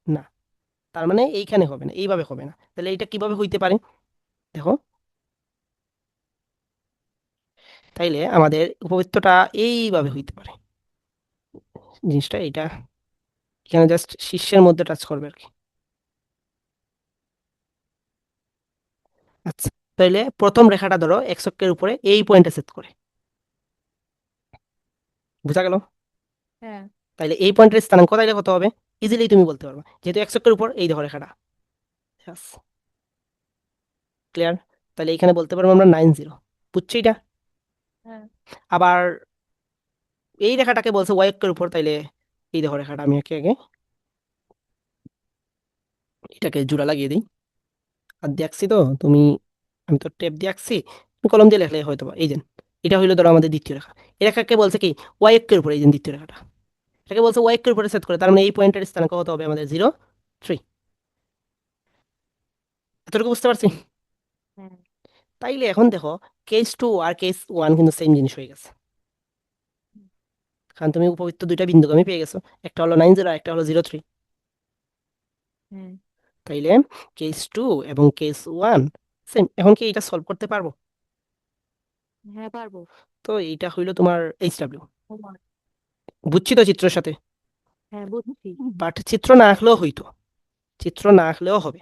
না? তার মানে এইখানে হবে না, এইভাবে হবে না। তাহলে এইটা কিভাবে হইতে পারে দেখো, তাইলে আমাদের উপবৃত্তটা এইভাবে হইতে পারে। জিনিসটা এইটা এখানে জাস্ট শীর্ষের মধ্যে টাচ করবে আর কি। আচ্ছা, তাইলে প্রথম রেখাটা ধরো এক্স অক্ষের উপরে এই পয়েন্টে সেট করে। বুঝা গেল? হ্যাঁ। তাইলে এই পয়েন্টের স্থানাঙ্ক তাইলে কত হবে, ইজিলি তুমি বলতে পারবা, যেহেতু এক্স অক্ষের উপর এই দেখো রেখাটা। ক্লিয়ার? তাহলে এখানে বলতে পারবো আমরা 9 0। বুঝছি এটা? হ্যাঁ। আবার এই রেখাটাকে বলছে ওয়াই অক্ষের উপর, তাইলে এই দেখো রেখাটা, আমি একে আগে এটাকে জোড়া লাগিয়ে দিই। আর দেখছি তো তুমি, আমি তো টেপ দিয়ে আঁকছি, তুমি কলম দিয়ে লেখলে হয়তো বা। এই যে এটা হইলো ধরো আমাদের দ্বিতীয় রেখা। এই রেখাকে বলছে কি ওয়াই অক্ষের উপর, এই যে দ্বিতীয় রেখাটা, এটাকে বলছে ওয়াই অক্ষের উপরে সেট করে। তার মানে এই পয়েন্টের স্থানাঙ্ক কত হবে আমাদের 0 3। এতটুকু বুঝতে পারছি? হ্যাঁ। তাইলে এখন দেখো কেস টু আর কেস ওয়ান কিন্তু সেম জিনিস হয়ে গেছে। কারণ তুমি উপবৃত্ত দুইটা বিন্দুগামী পেয়ে গেছো, একটা হলো 90 আর একটা হলো 03। হ্যাঁ। তাইলে কেস 2 এবং কেস 1 সেম। এখন কি এটা সলভ করতে পারবো? হ্যাঁ, পারবো। তো এইটা হইলো তোমার HW। ও মা। বুঝছি তো চিত্রের সাথে, হ্যাঁ, বুঝছি। বাট চিত্র না আঁকলেও হইতো, চিত্র না আঁকলেও হবে।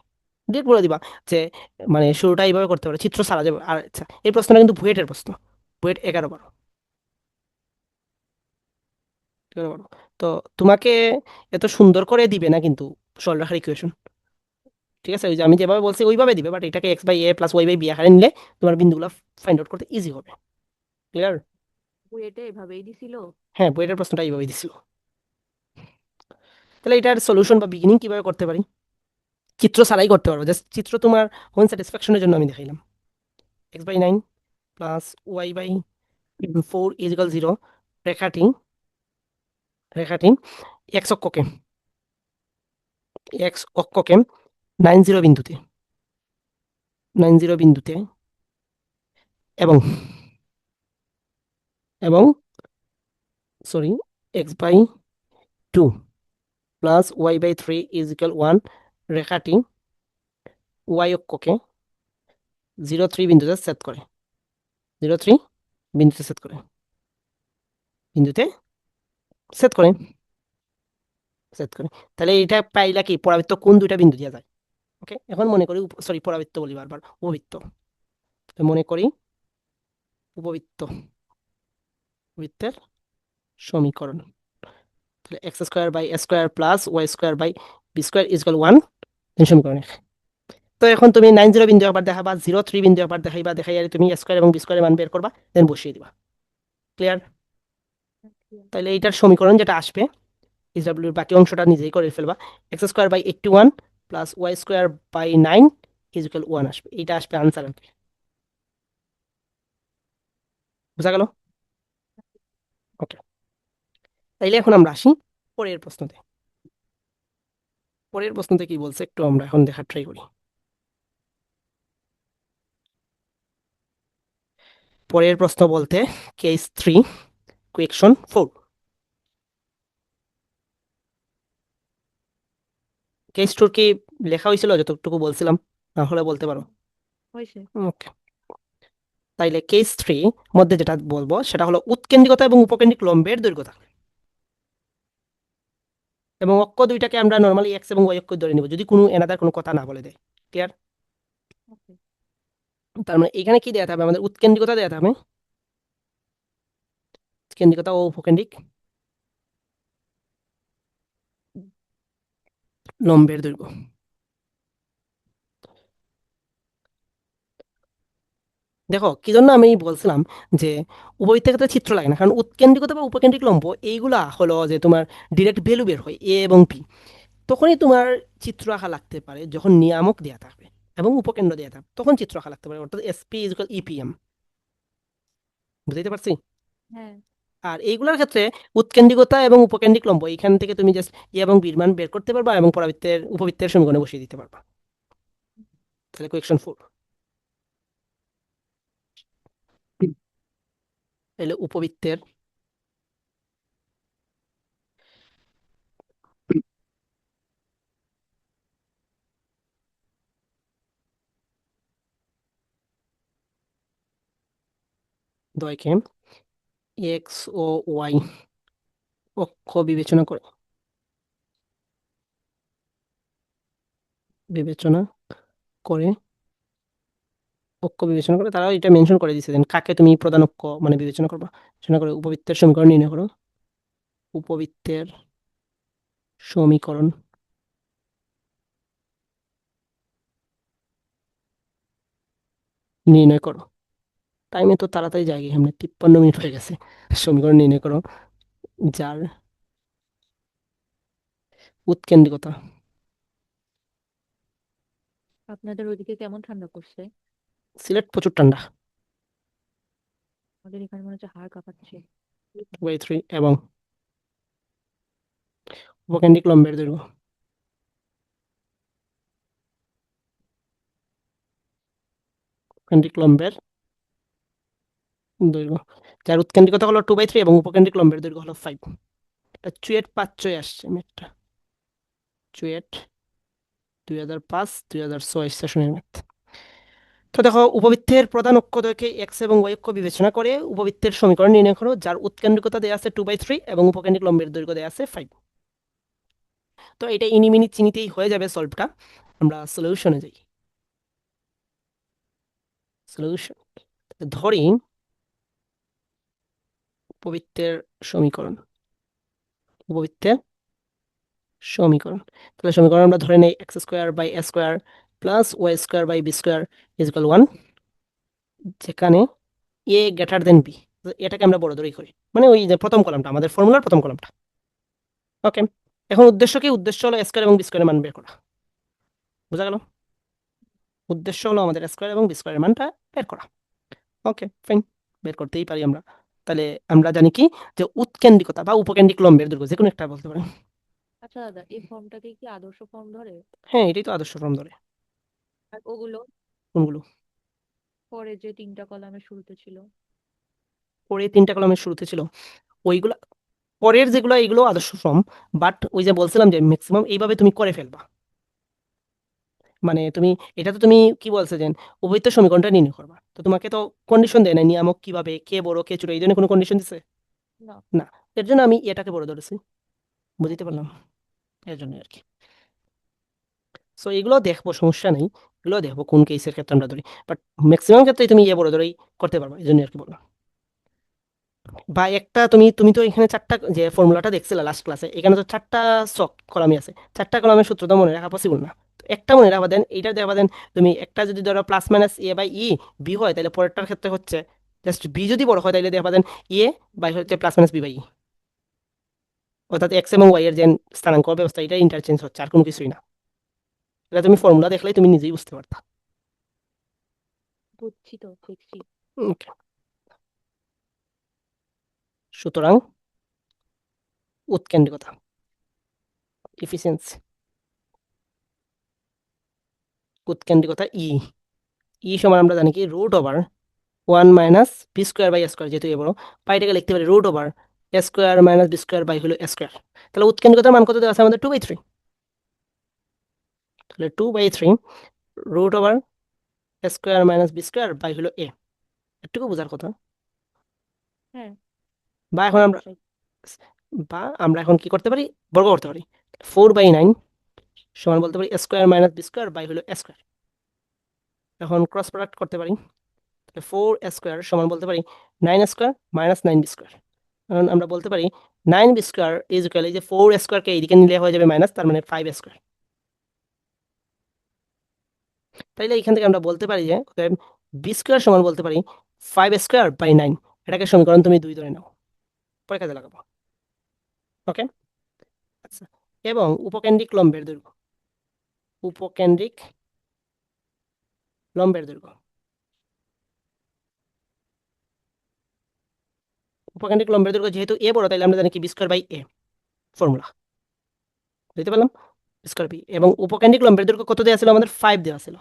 ডিরেক্ট বলে দিবা যে মানে শুরুটা এইভাবে করতে পারো, চিত্র ছাড়া যাবে। আর আচ্ছা, এই প্রশ্নটা কিন্তু বুয়েটের প্রশ্ন, বুয়েট 11 12। 11 12। তো তোমাকে এত সুন্দর করে দিবে না কিন্তু সরলরেখার ইকুয়েশন, ঠিক আছে? ওই যে আমি যেভাবে বলছি ওইভাবে দিবে, বাট এটাকে x/a+y/b আকারে নিলে তোমার বিন্দুগুলো ফাইন্ড আউট করতে ইজি হবে। ক্লিয়ার? বুয়েটে এভাবেই দিছিল। হ্যাঁ, বুয়েটের প্রশ্নটা এইভাবে দিছিল। তাহলে এটার সলিউশন বা বিগিনিং কিভাবে করতে পারি? চিত্র ছাড়াই করতে পারবো, জাস্ট চিত্র তোমার হোম স্যাটিসফ্যাকশনের জন্য আমি দেখাইলাম। x/9 প্লাস y/4 ইজিক্যাল 0, রেখাটি রেখাটি এক্স অক্ষকে এক্স অক্ষকে 90 বিন্দুতে 90 বিন্দুতে এবং এবং sorry x/2 plus y/3 is equal 1 রেখাটি y অক্ষকে 03 বিন্দুতে সেট করে, 03 বিন্দুতে সেট করে, বিন্দুতে সেট করে সেট করে। তাহলে এটা পাইলা কি পরাবৃত্ত কোণ দুইটা বিন্দু দিয়া যায়। ওকে, এখন মনে করি সরি পরাবৃত্ত বলি বারবার, উপবৃত্ত। তো মনে করি উপবৃত্ত, বৃত্তের সমীকরণ। তাহলে x² by a² plus y² by b² is equal 1 সমীকরণ এক। তো এখন তুমি 90 বিন্দু একবার দেখাবা, 03 বিন্দু একবার দেখাইবা, দেখাই আর তুমি a² এবং b² মান বের করবা, দেন বসিয়ে দিবা। ক্লিয়ার? তাহলে এইটার সমীকরণ যেটা আসবে SW এর বাকি অংশটা নিজেই করে ফেলবা। x² by 81 plus y² by 9 is equal 1 আসবে, এইটা আসবে আনসার। বুঝা গেল? ওকে, তাইলে এখন আমরা আসি পরের প্রশ্নতে। পরের প্রশ্নতে কি বলছে একটু আমরা এখন দেখার ট্রাই করি। পরের প্রশ্ন বলতে কেস 3 কোয়েকশন 4। কেস 2 কি লেখা হয়েছিল যতটুকু বলছিলাম? না হলে বলতে পারো। হয়েছে। ওকে, তাইলে কেস 3 মধ্যে যেটা বলবো সেটা হলো উৎকেন্দ্রিকতা এবং উপকেন্দ্রিক লম্বের দৈর্ঘ্য থাকবে, এবং অক্ষ দুইটাকে আমরা নরমালি এক্স এবং ওয়াই অক্ষ ধরে নিব যদি কোনো এনাদার কোনো কথা না বলে দেয়। ক্লিয়ার? ওকে। তার মানে এখানে কি দেওয়া থাকবে? আমাদের উৎকেন্দ্রিকতা দেওয়া থাকবে, কেন্দ্রিকতা ও উপকেন্দ্রিক লম্বের দৈর্ঘ্য। দেখো কি জন্য আমি বলছিলাম যে উভয়িতের ক্ষেত্রে চিত্র লাগে না, কারণ উৎকেন্দ্রিকতা বা উপকেন্দ্রিক লম্ব এইগুলা হলো যে তোমার ডিরেক্ট ভ্যালু বের হয় এ এবং বি, তখনই তোমার চিত্র আঁকা লাগতে পারে যখন নিয়ামক দেওয়া থাকবে এবং উপকেন্দ্র দেওয়া থাকবে, তখন চিত্র আঁকা লাগতে পারে, অর্থাৎ এসপি ইকুয়াল ইপিএম। বুঝতে পারছি? হ্যাঁ। আর এইগুলোর ক্ষেত্রে উৎকেন্দ্রিকতা এবং উপকেন্দ্রিক লম্ব এখান থেকে তুমি জাস্ট এ এবং বির মান বের করতে পারবা এবং পরাবৃত্তের উপবৃত্তের সমীকরণে বসিয়ে দিতে পারবা। তাহলে কোয়েকশন 4, তাহলে উপবৃত্তের দয়কে এক্স ও ওয়াই অক্ষ বিবেচনা করে বিবেচনা করে অক্ষ বিবেচনা করে তারা এটা মেনশন করে দিচ্ছে, দেন কাকে তুমি প্রধান অক্ষ মানে বিবেচনা করবা, বিবেচনা করে উপবৃত্তের সমীকরণ নির্ণয় করো। উপবৃত্তের সমীকরণ নির্ণয় করো। টাইমে তো তাড়াতাড়ি যায়, এমনি 53 মিনিট হয়ে গেছে। সমীকরণ নির্ণয় করো যার উৎকেন্দ্রিকতা। আপনাদের ওইদিকে কেমন ঠান্ডা পড়ছে? সিলেট প্রচুর ঠান্ডা। আমাদের এখানে মনে হচ্ছে হাড় কাঁপাচ্ছে। y3 এবং উপকেন্দ্রিক লম্বের দৈর্ঘ্য। কেন্দ্রিক লম্বের দৈর্ঘ্য যার উৎকেন্দ্রিকতা হলো 2/3 এবং উপকেন্দ্রিক লম্বের দৈর্ঘ্য হলো 5। এটা চুয়েট 5 আসছে ম্যাথটা, চুয়েট 2005 2006 সেশনের ম্যাথ। তো দেখো, উপবৃত্তের প্রধান অক্ষদ্বয়কে এক্স এবং ওয়াই অক্ষ বিবেচনা করে উপবৃত্তের সমীকরণ নির্ণয় করো, যার উৎকেন্দ্রিকতা দেওয়া আছে 2/3 এবং উপকেন্দ্রিক লম্বের দৈর্ঘ্য দেওয়া আছে 5। তো এটা ইনিমিনি চিনিতেই হয়ে যাবে সলভটা। আমরা সলিউশনে যাই। সলিউশন, ধরি উপবৃত্তের সমীকরণ, উপবৃত্তের সমীকরণ, তাহলে সমীকরণ আমরা ধরে নেই x square by a square plus y square by b square is equal 1, যেখানে এ গ্রেটার দেন বি। এটাকে আমরা বড় ধরেই করি, মানে ওই যে প্রথম কলামটা, আমাদের ফর্মুলার প্রথম কলামটা। ওকে, এখন উদ্দেশ্য কি? উদ্দেশ্য হলো স্কোয়ার এবং বি স্কোয়ারের মান বের করা। বোঝা গেল? উদ্দেশ্য হলো আমাদের স্কোয়ার এবং বি স্কোয়ারের মানটা বের করা। ওকে ফাইন, বের করতেই পারি আমরা। তাহলে আমরা জানি কি, যে উৎকেন্দ্রিকতা বা উপকেন্দ্রিক লম্বের দৈর্ঘ্য, যে কোনো একটা বলতে পারেন। আচ্ছা দাদা, এই ফর্মটাকে কি আদর্শ ফর্ম ধরে? হ্যাঁ, এটাই তো আদর্শ ফর্ম ধরে। আর ওগুলো কোনগুলো? পরে যে 3টা কলামের শুরুতে ছিল? পরে 3টা কলামের শুরুতে ছিল ওইগুলা, পরের যেগুলো এগুলো আদর্শ ফর্ম। বাট ওই যে বলছিলাম যে ম্যাক্সিমাম এইভাবে তুমি করে ফেলবা। মানে তুমি, এটা তো তুমি কি বলছে যে উপবৃত্ত সমীকরণটা নির্ণয় করবা, তো তোমাকে তো কন্ডিশন দেয় না নিয়ামক কিভাবে, কে বড় কে ছোট, এই জন্য কোনো কন্ডিশন দিছে না। না। এর জন্য আমি এটাকে বড় ধরেছি। বুঝতে পারলাম, এর জন্য আর কি। সো এগুলো দেখবো, সমস্যা নেই, এগুলো দেখবো কোন কেসের ক্ষেত্রে আমরা ধরি। বাট ম্যাক্সিমাম ক্ষেত্রে তুমি বড় ধরেই করতে পারবা, এই জন্য আর কি বললাম। বা একটা তুমি তুমি তো এখানে 4টা যে ফর্মুলাটা দেখছিলে লাস্ট ক্লাসে, এখানে তো 4টা সক কলামই আছে, 4টা কলামের সূত্র তো মনে রাখা পসিবল না। তো একটা মনে রাখবা দেন, এইটা দেখবা দেন। তুমি একটা যদি ধরো plus minus a by e b হয়, তাহলে পরেরটার ক্ষেত্রে হচ্ছে জাস্ট বি যদি বড় হয়, তাহলে দেখবা দেন এ বাই হচ্ছে প্লাস মাইনাস বি বাই ই, অর্থাৎ এক্স এবং ওয়াই এর যে স্থানাঙ্ক ব্যবস্থা, এটা ইন্টারচেঞ্জ হচ্ছে, আর কোনো কিছুই না। এটা তুমি ফর্মুলা দেখলেই তুমি নিজেই বুঝতে পারতা। বুঝছি তো, দেখছি। ওকে, সুতরাং উৎকেন্দ্রিকতা, এফিসিয়েন্সি, উৎকেন্দ্রিকতা ই, ই সমান আমরা জানি কি root over 1 - B square by square, যেহেতু এ বড়, পাইটাকে লিখতে পারি root over square - B square by square. তাহলে উৎকেন্দ্রিকতার মান কত দেওয়া আছে আমাদের? 2/3। তাহলে 2/3 root over square - B square by A. এটুকু বোঝার কথা। হ্যাঁ, বা এখন মান আমরা, বসাই। বা আমরা এখন কি করতে পারি, বর্গ করতে পারি। 4/9 সমান বলতে পারি square - B square by square. এখন ক্রস প্রোডাক্ট করতে পারি, তাহলে 4 স্কোয়ার সমান বলতে পারি 9 স্কোয়ার - 9 বি স্কোয়ার। কারণ আমরা বলতে পারি 9 বি স্কোয়ার ইজ ইকুয়াল, এই যে 4 স্কোয়ারকে এইদিকে নিলে হয়ে যাবে মাইনাস, তার মানে 5 স্কোয়ার। তাইলে এখান থেকে আমরা বলতে পারি যে বি স্কোয়ার সমান বলতে পারি 5 স্কোয়ার/9। এটাকে সমীকরণ তুমি 2 ধরে নাও, পরে কাজে লাগাবো। ওকে, আচ্ছা। এবং উপকেন্দ্রিক লম্বের দৈর্ঘ্য, উপকেন্দ্রিক লম্বের দৈর্ঘ্য, উপকেন্দ্রিক লম্বের দৈর্ঘ্য যেহেতু এ বড়, তাইলে আমরা জানি কি বি স্কোয়ার/এ ফর্মুলা। বুঝতে পারলাম? বি স্কোয়ার বি, এবং উপকেন্দ্রিক লম্বের দৈর্ঘ্য কত দেওয়া ছিল আমাদের? 5 দেওয়া ছিল।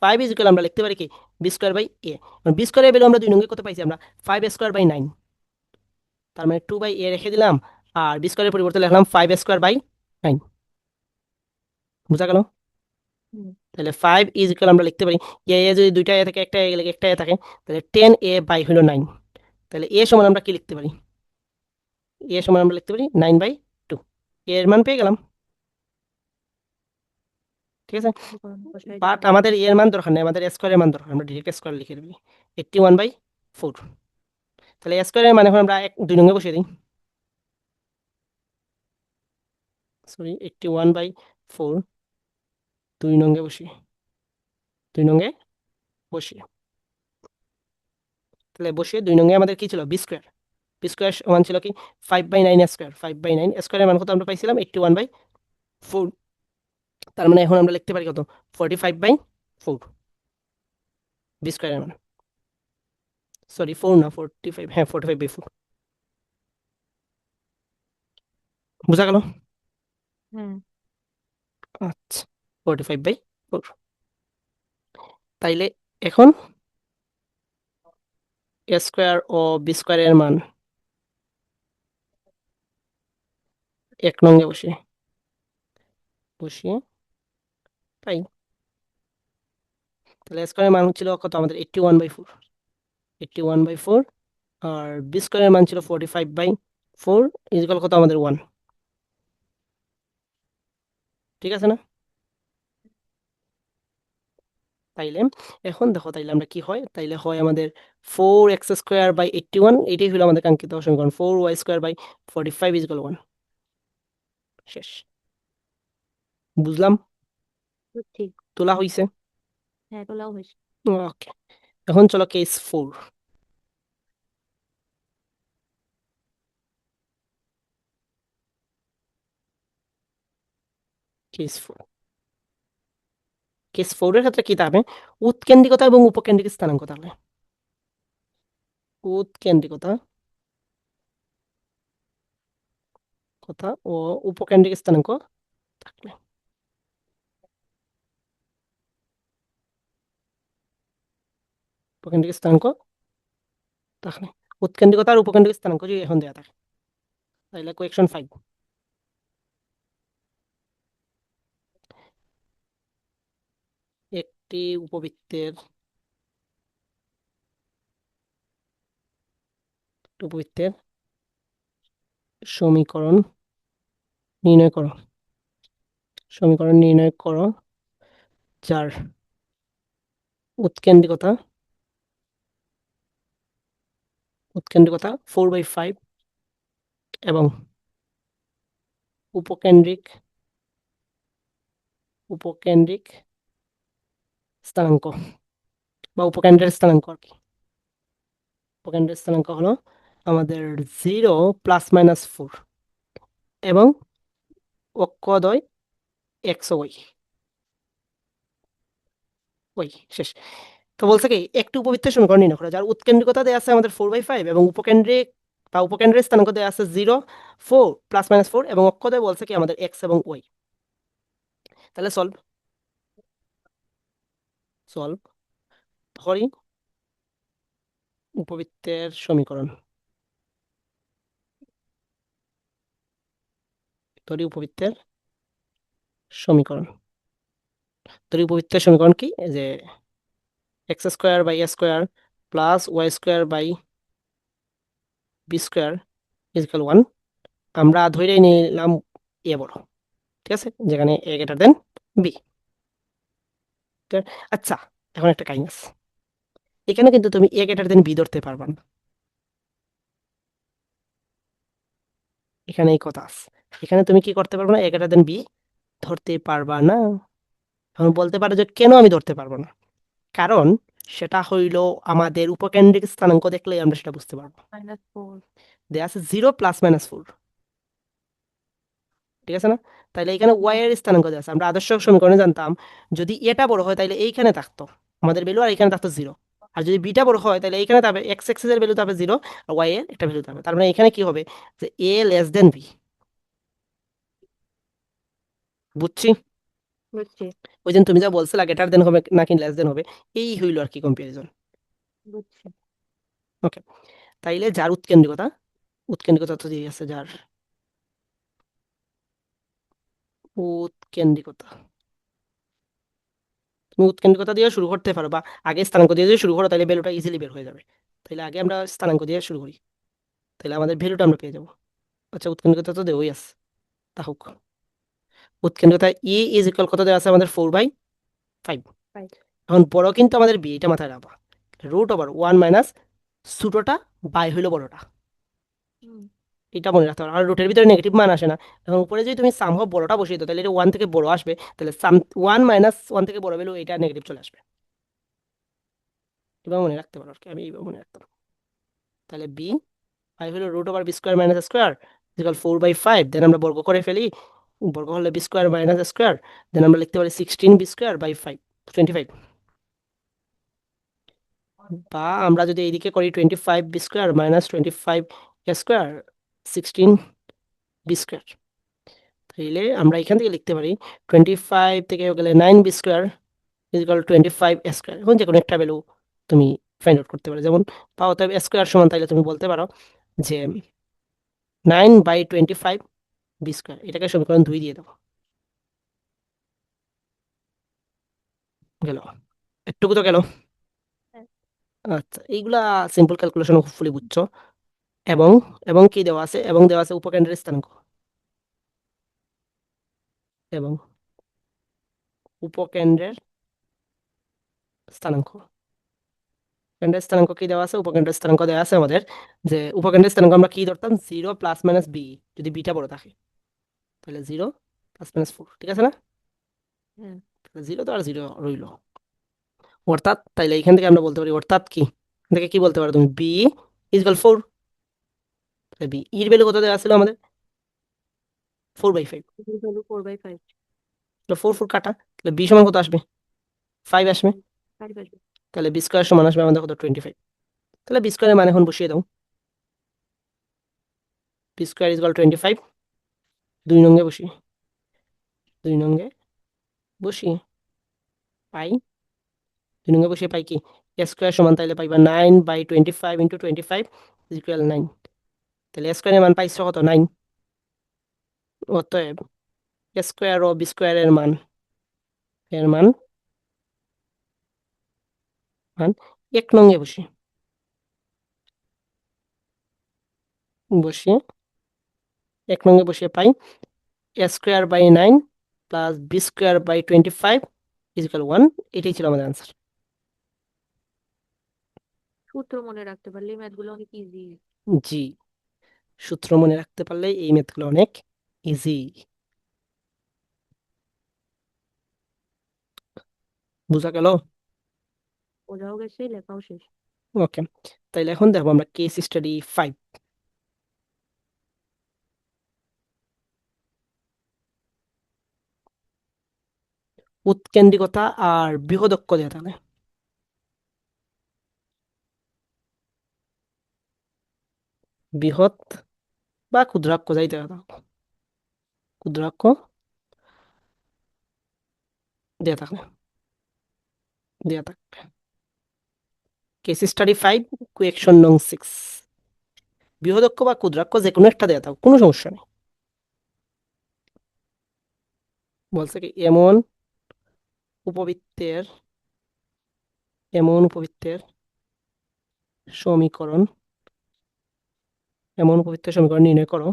5 ইজ ইকুয়াল আমরা লিখতে পারি কি বি স্কোয়ার/এ। বি স্কোয়ারের ভ্যালু আমরা 2 নঙ্গে কত পাইছি আমরা? 5 স্কোয়ার/9। তার মানে 2/a রেখে দিলাম, আর বি স্কোয়ারের পরিবর্তে লিখলাম 5 স্কোয়ার/9। বুঝা গেল? হুম। তাহলে 5 ইজ ইকুয়াল আমরা লিখতে পারি, এ যদি দুইটা এ থাকে, একটা এ গেলে একটা এ থাকে, তাহলে 10a/9। তাহলে এ সমান আমরা কি লিখতে পারি? এ সমান আমরা লিখতে পারি 9/2। এর মান পেয়ে গেলাম, ঠিক আছে। সমীকরণ বসাই বাট দিলাম। আমাদের এর মান দরকার নেই, আমাদের স্কোয়ারের মান দরকার, আমরা ডিরেক্ট স্কোয়ার লিখে দেবো 81/4। তাহলে স্কোয়ারের মান এখন আমরা 2 নঙ্গে বসিয়ে দিই। সরি, 81/4 2 নঙ্গে বসিয়ে, 2 নঙ্গে বসিয়ে, তাহলে বসিয়ে 2 নঙ্গে আমাদের কি ছিল? B square. বি স্কোয়ার সমান ছিল কি 5/9 স্কোয়ার। 5/9 স্কোয়ারের মান কত আমরা পাইছিলাম? 81/4। তার মানে এখন আমরা লিখতে পারি কত? 45/4 বি স্কোয়ারের মান। সরি 4 না, 45, হ্যাঁ 45/4। বুঝা গেল? হুম। আচ্ছা, 45/4। তাইলে এখন এ স্কোয়ার ও বি স্কোয়ারের মান 1 নং বসিয়ে পাই। তাহলে এ স্কোয়ারের মান ছিল কত আমাদের 81/4, 81/4, আর বি স্কোয়ারের মান ছিল 45/4 ইকুয়াল কত আমাদের 1। ঠিক আছে না? তাইলে এখন দেখো, তাইলে আমরা কি হয়, তাইলে হয় আমাদের 4x² / 81, এটাই হলো আমাদের কাঙ্ক্ষিত সমীকরণ। 4y² / 45 equal 1। শেষ। বুঝলাম? বুঝছি। তোলা হইছে? হ্যাঁ, তোলাও হয়েছে। ওকে, এখন চলো কেস 4। কেস 4, কেস 4 এর ক্ষেত্রে কি থাকবে? উৎকেন্দ্রিকতা এবং উপকেন্দ্রিক স্থানাঙ্ক থাকবে। উৎকেন্দ্রিকতা কথা ও উপকেন্দ্রিক স্থানাঙ্ক থাকলে। উপকেন্দ্রিক স্থানাঙ্ক থাকলে উৎকেন্দ্রিকতা আর উপকেন্দ্রিক স্থানাঙ্ক যদি এখন দেওয়া থাকে, তাহলে কোয়েকশন 5, একটি উপবৃত্তের সমীকরণ নির্ণয় করো। সমীকরণ নির্ণয় করো যার উৎকেন্দ্রিকতা 4/5 এবং উপকেন্দ্রিক স্থানাঙ্ক বা উপকেন্দ্রের স্থানাঙ্ক আর কি। উপকেন্দ্রের স্থানাঙ্ক হলো আমাদের 0 ± 4 এবং অক্ষদ্বয় এক্স ওয়াই। ওই শেষ। তো বলছে কি, একটি উপবৃত্তের সমীকরণ নির্ণয় করো যার উৎকেন্দ্রিকতা দেওয়া আছে আমাদের 4/5 এবং উপকেন্দ্রিক বা উপকেন্দ্রের স্থানাঙ্ক দেওয়া আছে 0, 4 ± 4 এবং অক্ষদ্বয় বলছে কি আমাদের এক্স এবং ওয়াই। তাহলে সলভ করি উপবৃত্তের সমীকরণ। ধরি উপবৃত্তের সমীকরণ কি যে x² / a² plus y² / b² 1। আমরা ধরে নিলাম এ বড়, ঠিক আছে, যেখানে a গ্রেটার দেন b। আচ্ছা, এখন একটা কাহিনী আছে, এখানে কিন্তু তুমি a গ্রেটার দেন b ধরতে পারবা না। এখানে এই কথা আছে, এখানে তুমি কি করতে পারবে না, a গ্রেটার দেন b ধরতে পারবা না। এখন বলতে পারো যে কেন আমি ধরতে পারবো না? কারণ সেটা হইল আমাদের উপকেন্দ্রিক স্থানাঙ্ক দেখলেই আমরা সেটা বুঝতে পারবো। -4। দেয়া আছে 0 ± 4, ঠিক আছে না? তাইলে এখানে ওয়াই এর স্থানাঙ্ক দেওয়া আছে। আমরা আদর্শ সমীকরণে জানতাম যদি এটা বড় হয় তাহলে এইখানে থাকতো আমাদের ভ্যালু আর এখানে থাকতো 0। আর যদি বিটা বড় হয় তাহলে এইখানে থাকবে এক্স এক্সিস এর ভ্যালু থাকবে 0 আর ওয়াই এর একটা ভ্যালু থাকবে। তার মানে এখানে কি হবে যে এ লেস দেন বি। বুঝছি? বুঝছি। ওই যে তুমি যা বলছিলা গ্রেটার দেন হবে নাকি লেস দেন হবে, এই হইলো আর কি কম্পারিজন। বুঝছি। ওকে, তাইলে যার উৎকেন্দ্রিকতা তো দিয়ে আছে, যার উৎকেন্দ্রিকতা, তুমি উৎকেন্দ্রিকতা দিয়ে শুরু করতে পারো বা আগে স্থানাঙ্ক দিয়ে যদি শুরু করো তাহলে ভ্যালুটা ইজিলি বের হয়ে যাবে। তাহলে আগে আমরা স্থানাঙ্ক দিয়ে শুরু করি, তাহলে আমাদের ভ্যালুটা আমরা পেয়ে যাবো। আচ্ছা, উৎকেন্দ্রিকতা তো দেওয়াই আছে, তা হোক। উৎকেন্দ্রিকতা ই ইজ ইকুয়াল কত দেওয়া আছে আমাদের 4/5। 5। এখন বড় কিন্তু আমাদের বি, এটা মাথায় রাখবা। √1 - ছোটটা বাই হইলো বড়টা, এটা মনে রাখতে হবে। আর রুটের ভিতরে নেগেটিভ মান আসে না। এখন উপরে যদি তুমি সাম বড়টা বসিয়ে দাও তাহলে এটা 1 থেকে বড় আসবে, তাহলে সাম 1 - 1 থেকে বড় ভ্যালু এটা নেগেটিভ চলে আসবে। এবার মনে রাখতে পারো আর কি, আমি এইভাবে মনে রাখতাম। তাহলে বি বাই হলো √(b² - a² = 4/5। দেন আমরা বর্গ করে ফেলি, বর্গ হলে b² - a², দেন আমরা লিখতে পারি 16b²/5, 25। বা আমরা যদি এইদিকে করি 25b² - 25a², 16b²। তাইলে আমরা এখান থেকে লিখতে পারি 25 থেকে গেলে 9b² = 25a²। এখন যে কোনো একটা ভ্যালু তুমি ফাইন্ড আউট করতে পারো। যেমন পাও অতএব স্কোয়ার সমান, তাইলে তুমি বলতে পারো যে 9/25 বি স্কোয়ার, এটাকে সমীকরণ 2 দিয়ে দাও। গেল, একটুকু তো গেল। হ্যাঁ। আচ্ছা, এইগুলা সিম্পল ক্যালকুলেশন হোপফুলি বুঝছো। এবং এবং কি দেওয়া আছে, এবং দেওয়া আছে উপকেন্দ্রের স্থানাঙ্ক, এবং উপকেন্দ্রের স্থানাঙ্ক। কেন্দ্রের স্থানাঙ্ক কি দেওয়া আছে, উপকেন্দ্রের স্থানাঙ্ক দেওয়া আছে আমাদের, যে উপকেন্দ্রের স্থানাঙ্ক আমরা কি ধরতাম, 0 প্লাস মাইনাস বি, যদি বিটা বড় থাকে তাহলে 0 প্লাস মাইনাস 4, ঠিক আছে না? হ্যাঁ। তাহলে 0 তো আর 0 রইলো। অর্থাৎ তাইলে এখান থেকে আমরা বলতে পারি, অর্থাৎ কি, এখান থেকে কি বলতে পারো তুমি, বি ইকুয়াল 4। তাহলে বি এর ভ্যালু কত দেওয়া ছিল আমাদের, 4/5। ভ্যালু 4/5। 4 কাটা, তাহলে বি সমান কত আসবে, 5 আসবে। 5 আসবে। তাহলে বি স্কোয়ার সমান আসবে আমাদের কত, 25। তাহলে বি স্কোয়ারের মান এখন বসিয়ে দাও, বি স্কোয়ার ইকুয়াল 25, 2 নঙ্গে বসি, 2 নঙ্গে বসি পাই, 2 নঙ্গে বসিয়ে পাই কি, এ স্কোয়ার সমান, তাইলে পাইবা 9/25 ইন্টু 25 ইকুয়াল 9। তাহলে এ স্কোয়ারের মান পাইছো কত, 9। অতএব এ স্কোয়ার ও বি স্কোয়ারের মান, এর মান মান 1 নঙ্গে বসি, বসিয়ে 1 নঙ্গে বসিয়ে পাই a² / 9 প্লাস b² / 25 ইকুয়াল 1। এটাই ছিল আমাদের আনসার। সূত্র মনে রাখতে পারলে ম্যাথগুলো অনেক ইজি। জি, সূত্র মনে রাখতে পারলে এই ম্যাথগুলো অনেক ইজি। বুঝা গেল? বোঝাও গেছে, লেখাও শেষ। ওকে, তাইলে এখন দেখবো আমরা কেস স্টাডি 5। উৎকেন্দ্রিকতা আর বৃহদক্ষ দেওয়া তাহলে, বৃহৎ বা ক্ষুদ্রাক্ষ যাই দেওয়া থাকো, ক্ষুদ্রাক্ষ দেওয়া থাকলে, দেওয়া থাকবে। কেস স্টাডি 5 কোয়েকশন নং 6। বৃহদক্ষ বা ক্ষুদ্রাক্ষ যে কোনো একটা দেওয়া থাকো, কোনো সমস্যা নেই। বলছে কি, উপবৃত্তের উপবৃত্তের সমীকরণ, উপবৃত্তের সমীকরণ নির্ণয় করো,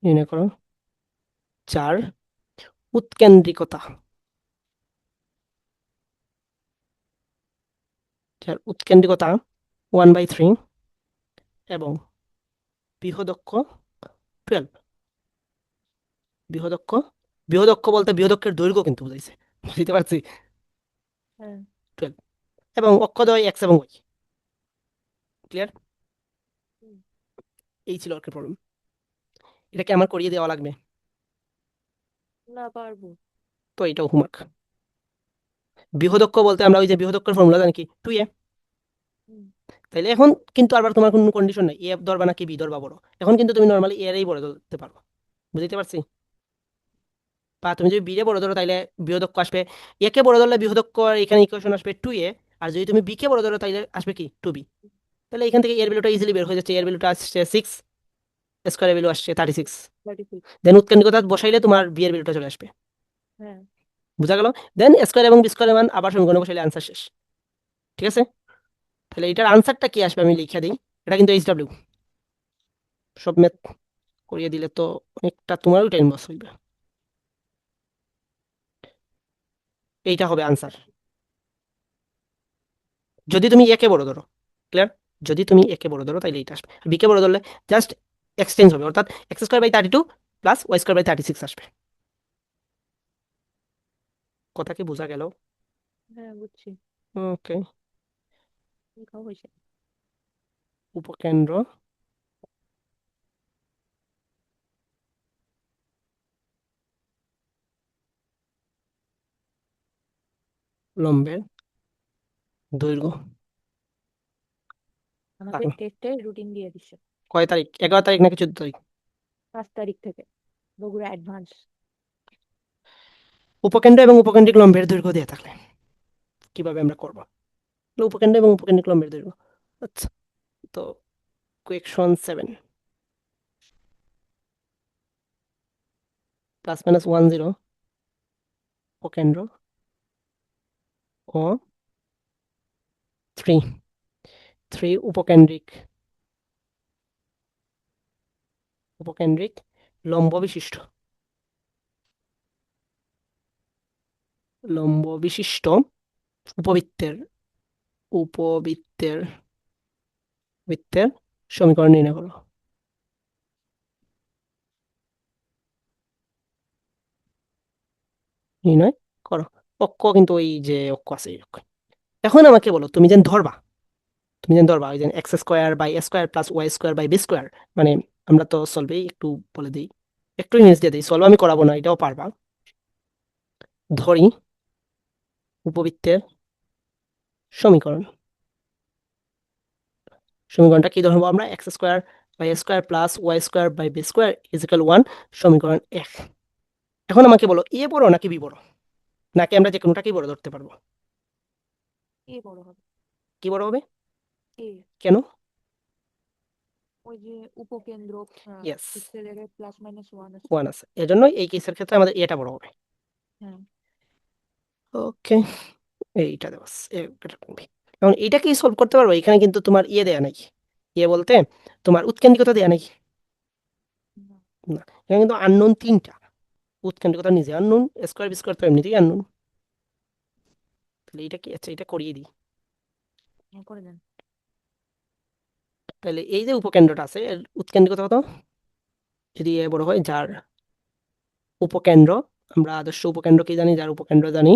নির্ণয় করো যার উৎকেন্দ্রিকতা, যার উৎকেন্দ্রিকতা 1/3 এবং বৃহদক্ষ 12। বৃহদক্ষ, বৃহদক্ষ বলতে বৃহদক্ষের দৈর্ঘ্য কিন্তু বুঝাইছে, বুঝতে পারছি। হ্যাঁ। 12 এবং অক্ষদ্বয় এক্স এবং ওয়াই। ক্লিয়ার? হুম। এই ছিল আর কি প্রবলেম। এটাকে আমার করিয়ে দেওয়া লাগবে, না, পারবো। তো এটাও হোমওয়ার্ক। বৃহদক্ষ বলতে আমরা ওই যে বৃহদক্ষের ফর্মুলা জানি কি, 2a। হুম। তাইলে এখন কিন্তু আবার তোমার কোনো কন্ডিশন নাই, এ ধরবা নাকি বি ধরবা বড়, এখন কিন্তু তুমি নর্মালি এরই বড় ধরতে পারো। বুঝতে পারছি? বা তুমি যদি বি রে বড় ধরো তাইলে বৃহদক্ষ আসবে, একে বড় ধরলে বৃহদক্ষ আর এখানে ইকুয়েশন আসবে 2a। আর যদি তুমি বি কে বড় ধরো তাইলে আসবে কি, 2b। তাহলে এখান থেকে এর ভ্যালুটা ইজিলি বের হয়ে যাচ্ছে, এর ভ্যালুটা আসছে 6, স্কোয়ারের ভ্যালু আসছে 36। 36। দেন উৎকেন্দ্রিকতা বসাইলে তোমার বি এর ভ্যালুটা চলে আসবে। হ্যাঁ। বুঝা গেল? দেন স্কোয়ার এবং বি স্কোয়ারের মান আবার সমীকরণে বসাইলে আনসার শেষ। ঠিক আছে? তাহলে এটার আনসারটা কি আসবে আমি লিখে দিই। এটা কিন্তু এইচডব্লিউ, সব ম্যাথ করিয়ে দিলে তো অনেকটা তোমারও টাইম লস হইবে। এইটা হবে আনসার যদি তুমি একে বড় ধরো। ক্লিয়ার? যদি তুমি একে বড় ধরো তাইলে এইটা আসবে, বি কে বড় ধরলে জাস্ট এক্সচেঞ্জ হবে, অর্থাৎ x² / 32 প্লাস y² / 36 আসবে। কথা কি বোঝা গেল? হ্যাঁ, বুঝছি। ওকে। লেখাও হয়েছে। উপকেন্দ্র লম্বের দৈর্ঘ্য আমাদের থাকলো। টেস্টের রুটিন দিয়ে দিচ্ছে কয় তারিখ, 11 তারিখ নাকি 14 তারিখ? 5 তারিখ থেকে, বগুড়া অ্যাডভান্স। উপকেন্দ্র এবং উপকেন্দ্রিক লম্বের দৈর্ঘ্য দেওয়া থাকলে কিভাবে আমরা করবো, উপকেন্দ্র এবং উপকেন্দ্রিক লম্বের দৈর্ঘ্য। আচ্ছা, তো কোয়েকশন 7 +-1 0 উপকেন্দ্র ও 3 উপকেন্দ্রিক লম্ব বিশিষ্ট উপবৃত্তের উপবৃত্তের বৃত্তের সমীকরণ নির্ণয় করো। নির্ণয় করো। অক্ষ কিন্তু ওই যে অক্ষ আছে এই অক্ষ। এখন আমাকে বলো তুমি যেন ধরবা ওই যে x² + y² b², মানে আমরা তো সলভেই একটু বলে দিই, একটু ইংরেজি দিয়ে দিই, সলভ আমি করাবো না, এটাও পারবা। ধরি উপবৃত্তের সমীকরণ, সমীকরণটা কি ধরবো আমরা, x² + y² b² = 1, সমীকরণ 1। এখন আমাকে বলো এ বড় নাকি বি বড়, নাকি আমরা যে কোনোটাকেই বড় ধরতে পারবো? এ বড় হবে। কি বড় হবে? এ, কেন? ওই যে উপকেন্দ্র ইয়েস, এর জায়গায় +-1 আছে। 1 আছে, এজন্য এই কেসের ক্ষেত্রে আমাদের এটা বড় হবে। হ্যাঁ, ওকে, এইটা দেওয়া আছে, এখন এইটাকেই সলভ করতে পারবো। এখানে কিন্তু তোমার দেয়া নাই, বলতে তোমার উৎকেন্দ্রিকতা দেয়া নাই। না, না, এখানে কিন্তু আননোন 3টা, উৎকেন্দ্রিকতা নিজে আননোন, স্কয়ার বি স্কয়ার তো এমনিতেই আননোন। তাহলে এটা কি, আচ্ছা এটা করিয়ে দিই। হ্যাঁ করে দেন। তাহলে এই যে উপকেন্দ্রটা আছে এর উৎকেন্দ্রিকতা কত, যদি বড় হয়, যার উপকেন্দ্র, আমরা আদর্শ উপকেন্দ্র কি জানি, যার উপকেন্দ্র জানি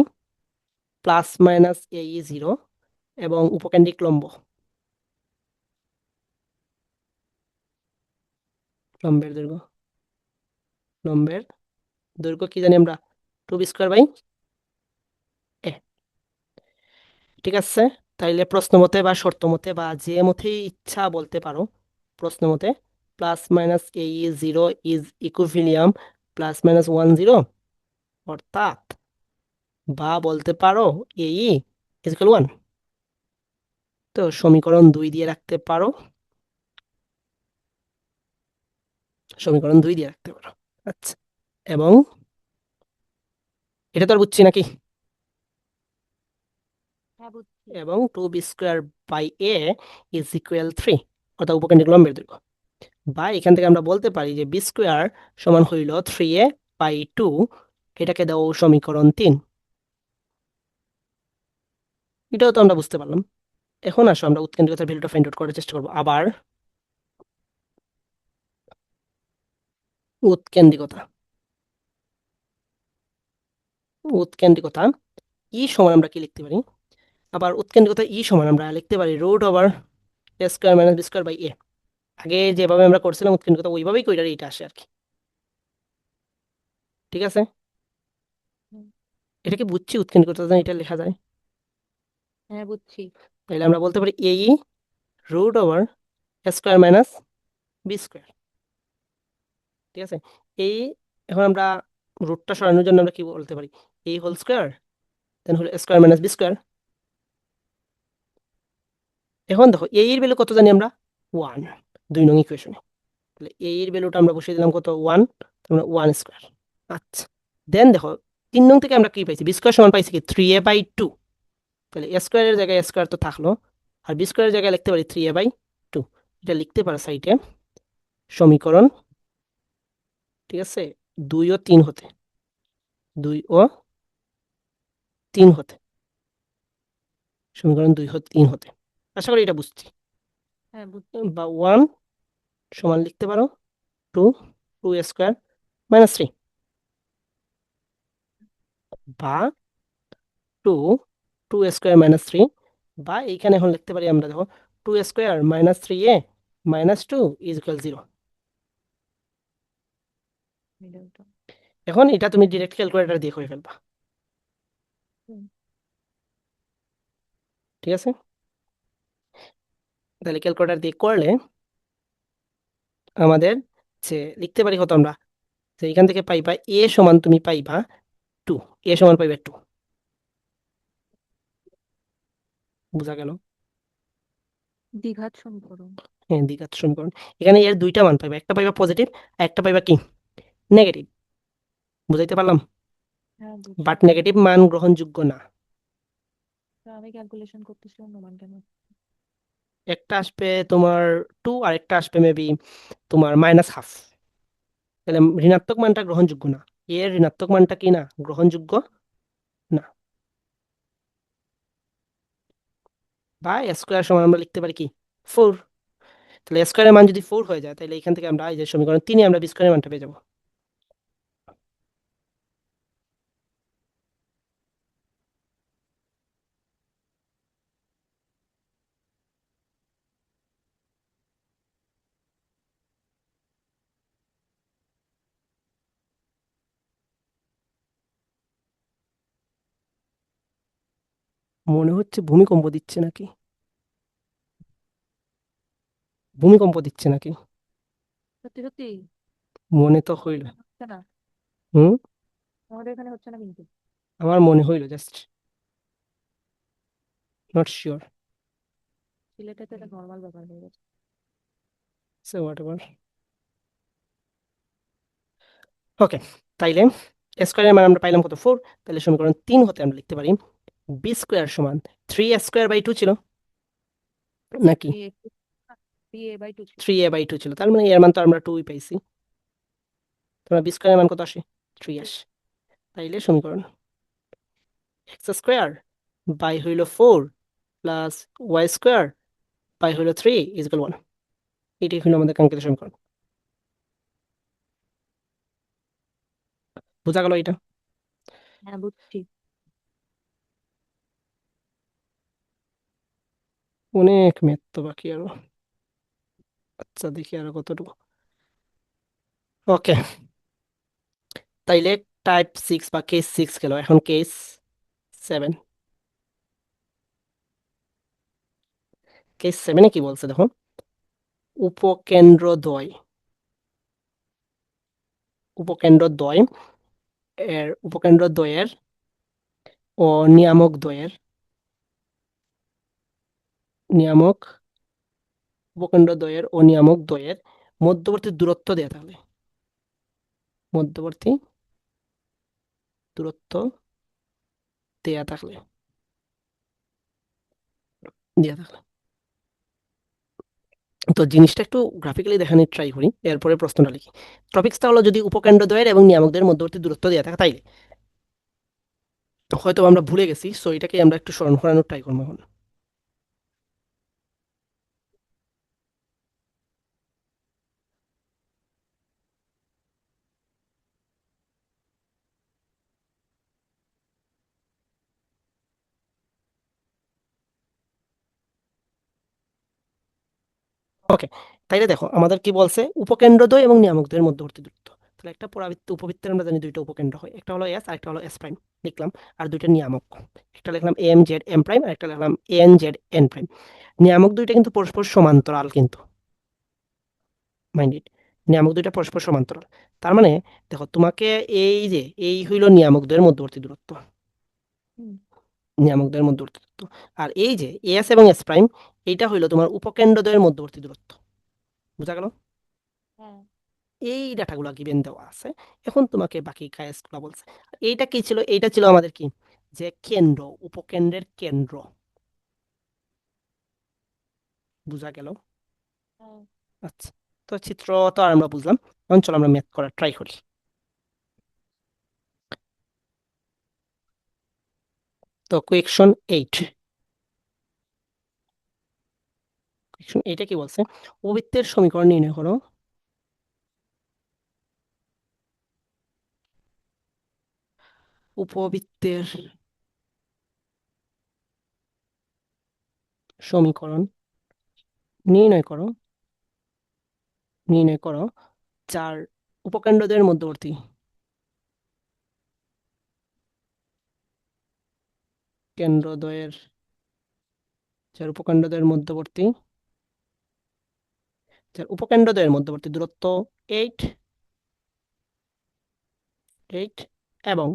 +-ae0 এবং উপকেন্দ্রিক লম্বের দৈর্ঘ্য, লম্বের দৈর্ঘ্য কি জানি আমরা, 2b²/a। ঠিক আছে, তাইলে প্রশ্ন মতে বা শর্ত মতে বা যে মতেই ইচ্ছা বলতে পারো, প্রশ্ন মতে +-ae0 ইজ ইকুইভ্যালিয়াম +-1 0, অর্থাৎ বা বলতে পারো ae = 1। তো সমীকরণ 2 দিয়ে রাখতে পারো, আচ্ছা, এবং এটা তো আর বুঝছি নাকি, হ্যাঁ বুঝছি। এবং 2b²/a = 3, অর্থাৎ উপকেন্দ্রিক লম্বের দৈর্ঘ্য। বা এখান থেকে আমরা বলতে পারি যে b² সমান হইল 3a/2, এটাকে দাও সমীকরণ 3। এটাও তো আমরা বুঝতে পারলাম। এখন আসো আমরা উৎকেন্দ্রিকতার ভ্যালুটা ফাইন্ড আউট করার চেষ্টা করবো। আবার উৎকেন্দ্রিকতা, উৎকেন্দ্রিকতা ই সমান আমরা কি লিখতে পারি, আবার উৎকেন্দ্রিকতা ই সমান আমরা লিখতে পারি √a² - b² /a। আগে যেভাবে আমরা করছিলাম উৎকেন্দ্রিকতা ওইভাবেই কইরা এটা আসে আর কি। ঠিক আছে, হুম, এটা কি বুঝছি উৎকেন্দ্রিকতা যেন এটা লেখা যায়? হ্যাঁ বুঝছি। তাহলে আমরা বলতে পারি ae √a² - b²। ঠিক আছে, এই, এখন আমরা রুটটা সরানোর জন্য আমরা কি বলতে পারি, a² দেন হলো a² - b²। এখন দেখো a এর ভ্যালু কত জানি আমরা, 1, 2 নং ইকুয়েশনে। তাহলে a এর ভ্যালুটা আমরা বসিয়ে দিলাম কত, 1, তাহলে 1²। আচ্ছা, দেন দেখো 3 নং থেকে আমরা কি পাইছি, b² সমান পাইছি কি 3a/2। তাহলে a² এর জায়গায় a² তো থাকলো, আর b² এর জায়গায় লিখতে পারি 3a/2। এটা লিখতে পারো সাইডে সমীকরণ, ঠিক আছে, 2 ও 3 হতে, 2 ও 3 হতে, সমীকরণ 2 ও 3 হতে। আশা করি এটা বুঝছি। হ্যাঁ বুঝছি। বা 1 সমান লিখতে পারো 2, 2a² - 3, বা 2, 2a² - 3, বা এইখানে এখন লিখতে পারি আমরা, দেখো 2a² - 3a - 2 = 0। মিডলটা। এখন এটা তুমি ডিরেক্ট ক্যালকুলেটর দিয়ে করে ফেলবা। হুম, ঠিক আছে, তাহলে ক্যালকুলেটর দিয়ে করলে আমাদের যে লিখতে পারি কত আমরা, যে এখান থেকে পাইবা তুমি পাইবা 2, a সমান পাইবা 2। বোঝা গেল? দ্বিঘাত সমীকরণ। হ্যাঁ, দ্বিঘাত সমীকরণ। এখানে এর দুইটা মান পাইবা, একটা পাইবা পজিটিভ, একটা পাইবা কি নেগেটিভ। বুঝাইতে পারলাম? হ্যাঁ, বুঝছি। বাট নেগেটিভ মান গ্রহণযোগ্য না। তো আমি ক্যালকুলেশন করতেছি অন্য মান কেন? একটা আসবে তোমার 2, আর একটা আসবে মেবি তোমার -1/2। তাহলে ঋণাত্মক মানটা গ্রহণযোগ্য না। এর ঋণাত্মক মানটা কি না গ্রহণযোগ্য না। বা স্কোয়ার সমান আমরা লিখতে পারি কি 4। তাহলে স্কোয়ারের মান যদি 4 হয়ে যায়, তাহলে এখান থেকে আমরা এই যে সমীকরণ 3 আমরা বি স্কোয়ারের মানটা পেয়ে যাবো। মনে হচ্ছে ভূমিকম্প দিচ্ছে নাকি? ভূমিকম্প দিচ্ছে নাকি? সত্যি সত্যি? মনে তো হইল। হচ্ছে না। হুম। আমাদের এখানে হচ্ছে না কিন্তু। আমার মনে হইল, জাস্ট নট শিওর। সিলেটে তো এটা নর্মাল ব্যাপার হয়ে গেছে। So what ever. ওকে, তাইলে স্কোয়ারের মান আমরা পাইলাম কত 4। তাহলে সমীকরণ 3 হতে আমরা লিখতে পারি বি স্কোয়ার সমান 3a² বাই 2 ছিল নাকি? 3a/2 ছিল। 3a/2 ছিল, তার মানে এর মান তো আমরা 2 পাইছি। তোমার বি স্কোয়ারের মান কত আসে? 3 আসে। তাইলে সমীকরণ x² বাই হইল 4 প্লাস y² বাই হইল 3 ইকুয়াল 1। এটাই হইল আমাদের কাঙ্ক্ষিত সমীকরণ। বোঝা গেল এটা? হ্যাঁ, বুঝছি। অনেক ম্যাথ তো বাকি আরো। আচ্ছা, দেখি আরো কতটুকু। ওকে, তাইলে টাইপ 6 বা কেস 6 গেল, এখন কেস 7। কেস 7-এ কি বলছে দেখো, উপকেন্দ্রদ্বয় উপকেন্দ্রদ্বয় উপকেন্দ্রদ্বয়ের ও নিয়ামক উপকেন্দ্রদ্বয়ের ও নিয়ামক দ্বয়ের মধ্যবর্তী দূরত্ব দেয়া থাকলে, মধ্যবর্তী দূরত্ব দেয়া থাকলে দেয়া থাকলে তো জিনিসটা একটু গ্রাফিক্যালি দেখানোর ট্রাই করি, এরপরে প্রশ্নটা লিখি। টপিক্সটা হলো যদি উপকেন্দ্রদ্বয়ের এবং নিয়ামকদের মধ্যবর্তী দূরত্ব দেয়া থাকে, তাইলে হয়তো আমরা ভুলে গেছি, সো এটাকে আমরা একটু স্মরণ করানোর ট্রাই করবো এখন। ওকে, তাইলে দেখো আমাদের কি বলছে, উপকেন্দ্রদ্বয় এবং নিয়ামকদ্বয়ের মধ্যবর্তী দূরত্ব। তাহলে একটা পরাবৃত্ত উপবৃত্তের আমরা জানি দুইটা উপকেন্দ্র হয়, একটা হলো এস আর একটা হলো এস প্রাইম লিখলাম, আর দুইটা নিয়ামক, একটা লিখলাম এম জেড এম প্রাইম আর একটা লিখলাম এন জেড এন প্রাইম। নিয়ামক দুইটা কিন্তু পরস্পর সমান্তরাল, কিন্তু মাইন্ড ইট, নিয়ামক দুইটা পরস্পর সমান্তরাল। তার মানে দেখো তোমাকে এই যে এই হইল নিয়ামকদ্বয়ের মধ্যবর্তী দূরত্ব, হুম। নিয়ামকদ্বয়ের মধ্যবর্তী দূরত্ব। আর এই যে এস এবং এস প্রাইম, এইটা হইল তোমার উপকেন্দ্রদ্বয়ের মধ্যবর্তী দূরত্ব। বুঝা গেল? হ্যাঁ। এই ডাটাগুলো গিভেন দেওয়া আছে। এখন তোমাকে বাকি কাজগুলো বলছে। এইটা কি ছিল? এইটা ছিল আমাদের কি, যে কেন্দ্র, উপকেন্দ্রের কেন্দ্র। বুঝা গেল? হ্যাঁ। আচ্ছা, তো চিত্র তো আর আমরা বুঝলাম, এখন চলো আমরা ম্যাথ করার ট্রাই করি। তো কোয়েকশন 8, কোয়েকশন 8-এ কি বলছে, উপবৃত্তের সমীকরণ নির্ণয় করো। উপবৃত্তের সমীকরণ নির্ণয় করো, নির্ণয় করো যার উপকেন্দ্রদ্বয়ের মধ্যবর্তী, কেন্দ্রদ্বয়ের, যার উপকেন্দ্রদ্বয়ের মধ্যবর্তী, যার উপকেন্দ্রদ্বয়ের মধ্যবর্তী দূরত্ব 8 8 এবং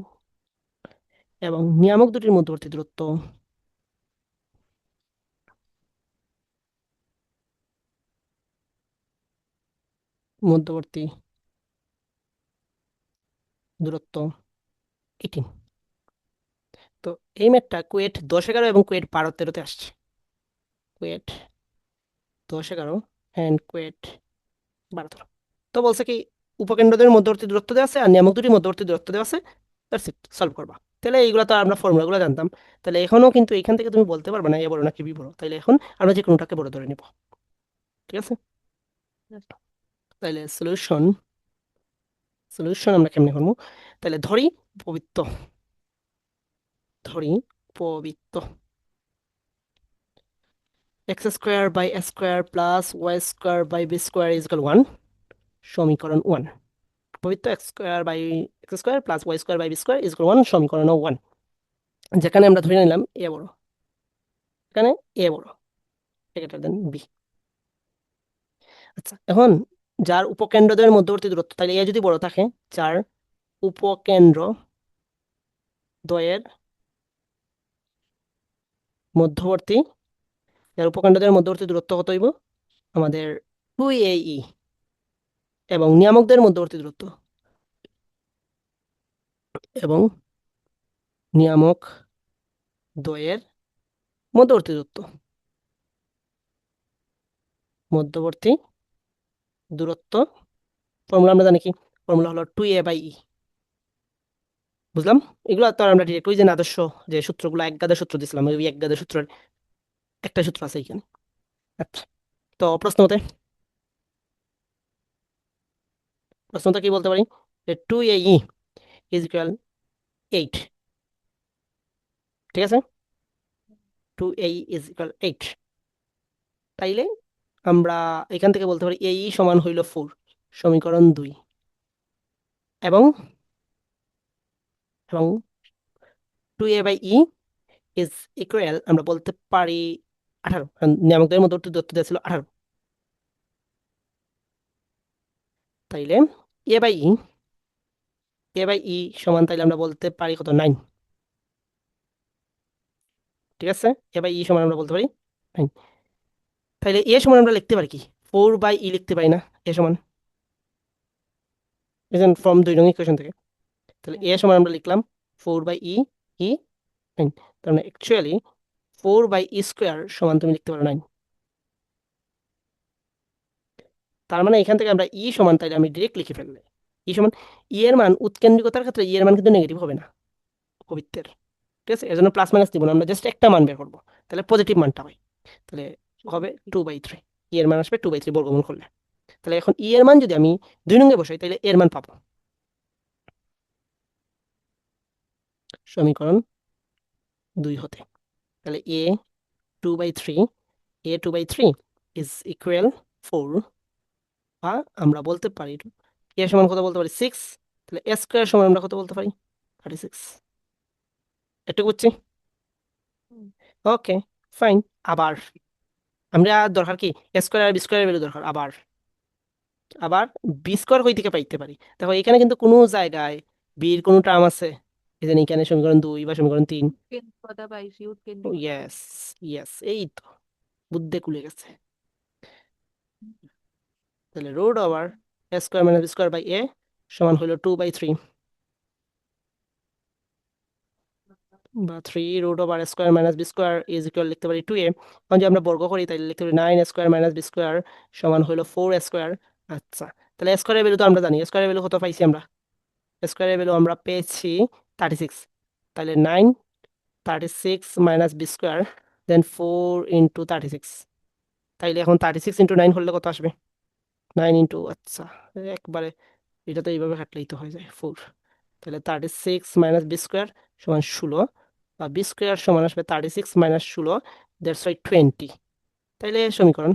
এবং নিয়ামক দুটির মধ্যবর্তী দূরত্ব মধ্যবর্তী দূরত্ব 18। তো এই ম্যাথটা কুয়েট 10-11 এবং কুয়েট 12-13-তে আসছে। কুয়েট 10-11 অ্যান্ড কুয়েট 12-13। তো বলছে কি উপকেন্দ্রদের মধ্যবর্তী দূরত্ব দেওয়া আছে আর নিয়ামক দুটি মধ্যবর্তী দূরত্ব দেওয়া আছে, দ্যাটস ইট, সলভ করবা। তাহলে এইগুলো তো আমরা ফর্মুলাগুলো জানতাম। তাহলে এখনও কিন্তু এখান থেকে তুমি বলতে পারবে না এ বড় না কি বি বড়, তাহলে এখন আমরা যে কোনোটাকে বড় ধরে নিব, ঠিক আছে? তাহলে সলিউশন সলিউশন আমরা কেমনে করবো? তাহলে ধরি উপবৃত্ত, ধরি উপবৃত্ত x square by a square plus y square by b square is equal 1, সমীকরণ 1। উপবৃত্ত x square by x square plus y square by b square is equal 1, সমীকরণ 1, যেখানে আমরা ধরে নিলাম এ বড়, এখানে এ বড়, গ্রেটার দেন বি। আচ্ছা, এখন যার উপকেন্দ্রদের মধ্যবর্তী দূরত্ব, তাহলে এ যদি বড় থাকে, যার উপকেন্দ্র দ্বয়ের মধ্যবর্তী, যার উপকেন্দ্রদের মধ্যবর্তী দূরত্ব কত হইব আমাদের 2AE, এবং নিয়ামকদের মধ্যবর্তী দূরত্ব, এবং নিয়ামক দ্বয়ের মধ্যবর্তী দূরত্ব, মধ্যবর্তী দূরত্ব ফর্মুলা আমরা জানি কি? ফর্মুলা হলো 2A/E। বুঝলাম? এগুলো তো আর আমরা ডিরেক্ট ওই যে আদর্শ যে সূত্রগুলো এক গাদা সূত্র দিছিলাম, ওই এক গাদা সূত্রের একটা সূত্র আছে এখানে। আচ্ছা, তো প্রশ্নটা কি বলতে পারি? 2AE ইজ ইকুয়াল 8, ঠিক আছে? 2AE is equal 8। তাইলে আমরা এখান থেকে বলতে পারি AE সমান হইল 4, সমীকরণ 2। এবং এবং 2A/E ইজ ইকুয়াল আমরা বলতে পারি 18, কারণ নিয়ামকদের মধ্যবর্তী দূরত্ব দেওয়া ছিল 18। তাইলে A/E সমান, তাইলে আমরা বলতে পারি কত? 9, ঠিক আছে? A/E সমান আমরা বলতে পারি 9। তাইলে এ সমান আমরা লিখতে পারি কি? 4/E লিখতে পারি না? এ সমান ফর্ম 2 নং ইকুয়েশন থেকে। তাহলে এ সমান আমরা লিখলাম 4/E, ই 9। তার মানে অ্যাকচুয়ালি 4/E স্কোয়ার সমান তুমি লিখতে পারো 9। তার মানে এখান থেকে আমরা ই সমান, তাইলে আমি ডিরেক্ট লিখে ফেললে ই সমান, ই এর মান উৎকেন্দ্রিকতার ক্ষেত্রে ই এর মান কিন্তু নেগেটিভ হবে না উপবৃত্তের, ঠিক আছে? এর জন্য প্লাস মাইনাস দিব না, আমরা জাস্ট একটা মান বের করবো, তাহলে পজিটিভ মানটা হয়। তাহলে হবে 2/3, ই এর মান আসবে 2/3 বর্গমূল করলে। তাহলে এখন ই এর মান যদি আমি 2 নঙ্গে বসাই, তাহলে এর মান পাবো সমীকরণ 2 হতে। তাহলে A 2/3 ইজ ইকুয়াল 4, বা আমরা বলতে পারি এ সমান কত বলতে পারি? 6। তাহলে এ স্কোয়ার সমান আমরা কত বলতে পারি? 36। একটু বুঝছি? ওকে, ফাইন। আবার আমরা দরকার কি এ স্কোয়ার আর বি স্কোয়ারের ভ্যালু দরকার। আবার আবার বি স্কোয়ার কই থেকে পাইতে পারি? দেখো এখানে কিন্তু কোনো জায়গায় বির কোনো টার্ম আছে? এই যে এখানে সমীকরণ 2 বা সমীকরণ 3। উৎকেন্দ্রিকতা পাইছি, উৎকেন্দ্রিকতা। ইয়েস, ইয়েস, এই তো বুদ্ধে খুলে গেছে। তাহলে root over A square minus B square by A সমান হলো 2/3, বা 3 root over A square minus B square is equal লিখতে পারি 2a। এখন যদি আমরা বর্গ করি তাহলে লিখতে পারি 9 স্কোয়ার মাইনাস বি স্কোয়ার সমান হলো 4 স্কোয়ার। আচ্ছা, তাহলে স্কোয়ারের ভ্যালু তো আমরা জানি, স্কোয়ারের ভ্যালু কত পাইছি আমরা? স্কোয়ারের ভ্যালু আমরা পেয়েছি 36। তাহলে 9 36 minus B square then 4 into 36। তাইলে এখন 36 ইন্টু 9 হলে কত আসবে? 9 ইন্টু, আচ্ছা একবারে এটা তো এইভাবে কাটলেই তো হয়ে যায় 4। তাহলে 36 মাইনাস বি স্কোয়ার সমান 16, বা বি স্কোয়ার সমান আসবে 36 মাইনাস 16, দ্যাটস ওয়াই 20। তাইলে সমীকরণ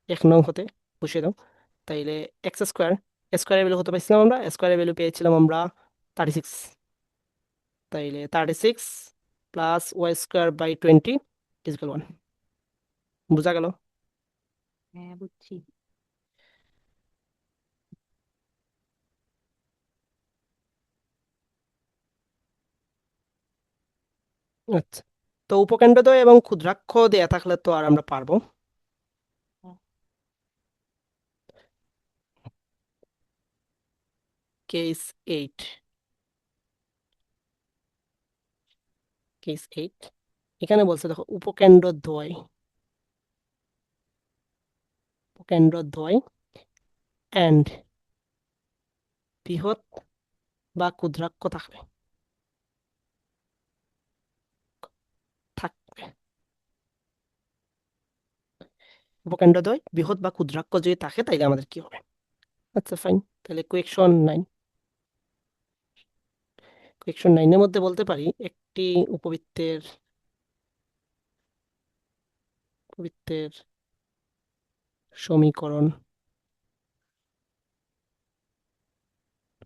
1 নং হতে বসিয়ে দাও। তাইলে এক্স স্কোয়ার, স্কোয়ারের ভ্যালু কত পাইছিলাম আমরা? স্কোয়ারের ভ্যালু পেয়েছিলাম আমরা 36। তাইলে 36 plus y square by 20 equal 1। বুঝা গেল? হ্যাঁ, বুঝছি। আচ্ছা, তো উপকেন্দ্রদ্বয় এবং ক্ষুদ্রাক্ষ দেয়া থাকলে তো আর আমরা পারবো। হ্যাঁ। কেস 8, কেস 8 এখানে বলছে দেখো উপকেন্দ্রদ্বয়, উপকেন্দ্রদ্বয় এন্ড বৃহৎ বা ক্ষুদ্রাক্ষ থাকবে, থাকবে উপকেন্দ্রদ্বয় বৃহৎ বা ক্ষুদ্রাক্ষ যদি থাকে তাইলে আমাদের কি হবে? আচ্ছা ফাইন, তাহলে কোয়েকশন 9, কোয়েকশন 9 এর মধ্যে বলতে পারি একটি উপবৃত্তের, উপবৃত্তের সমীকরণ,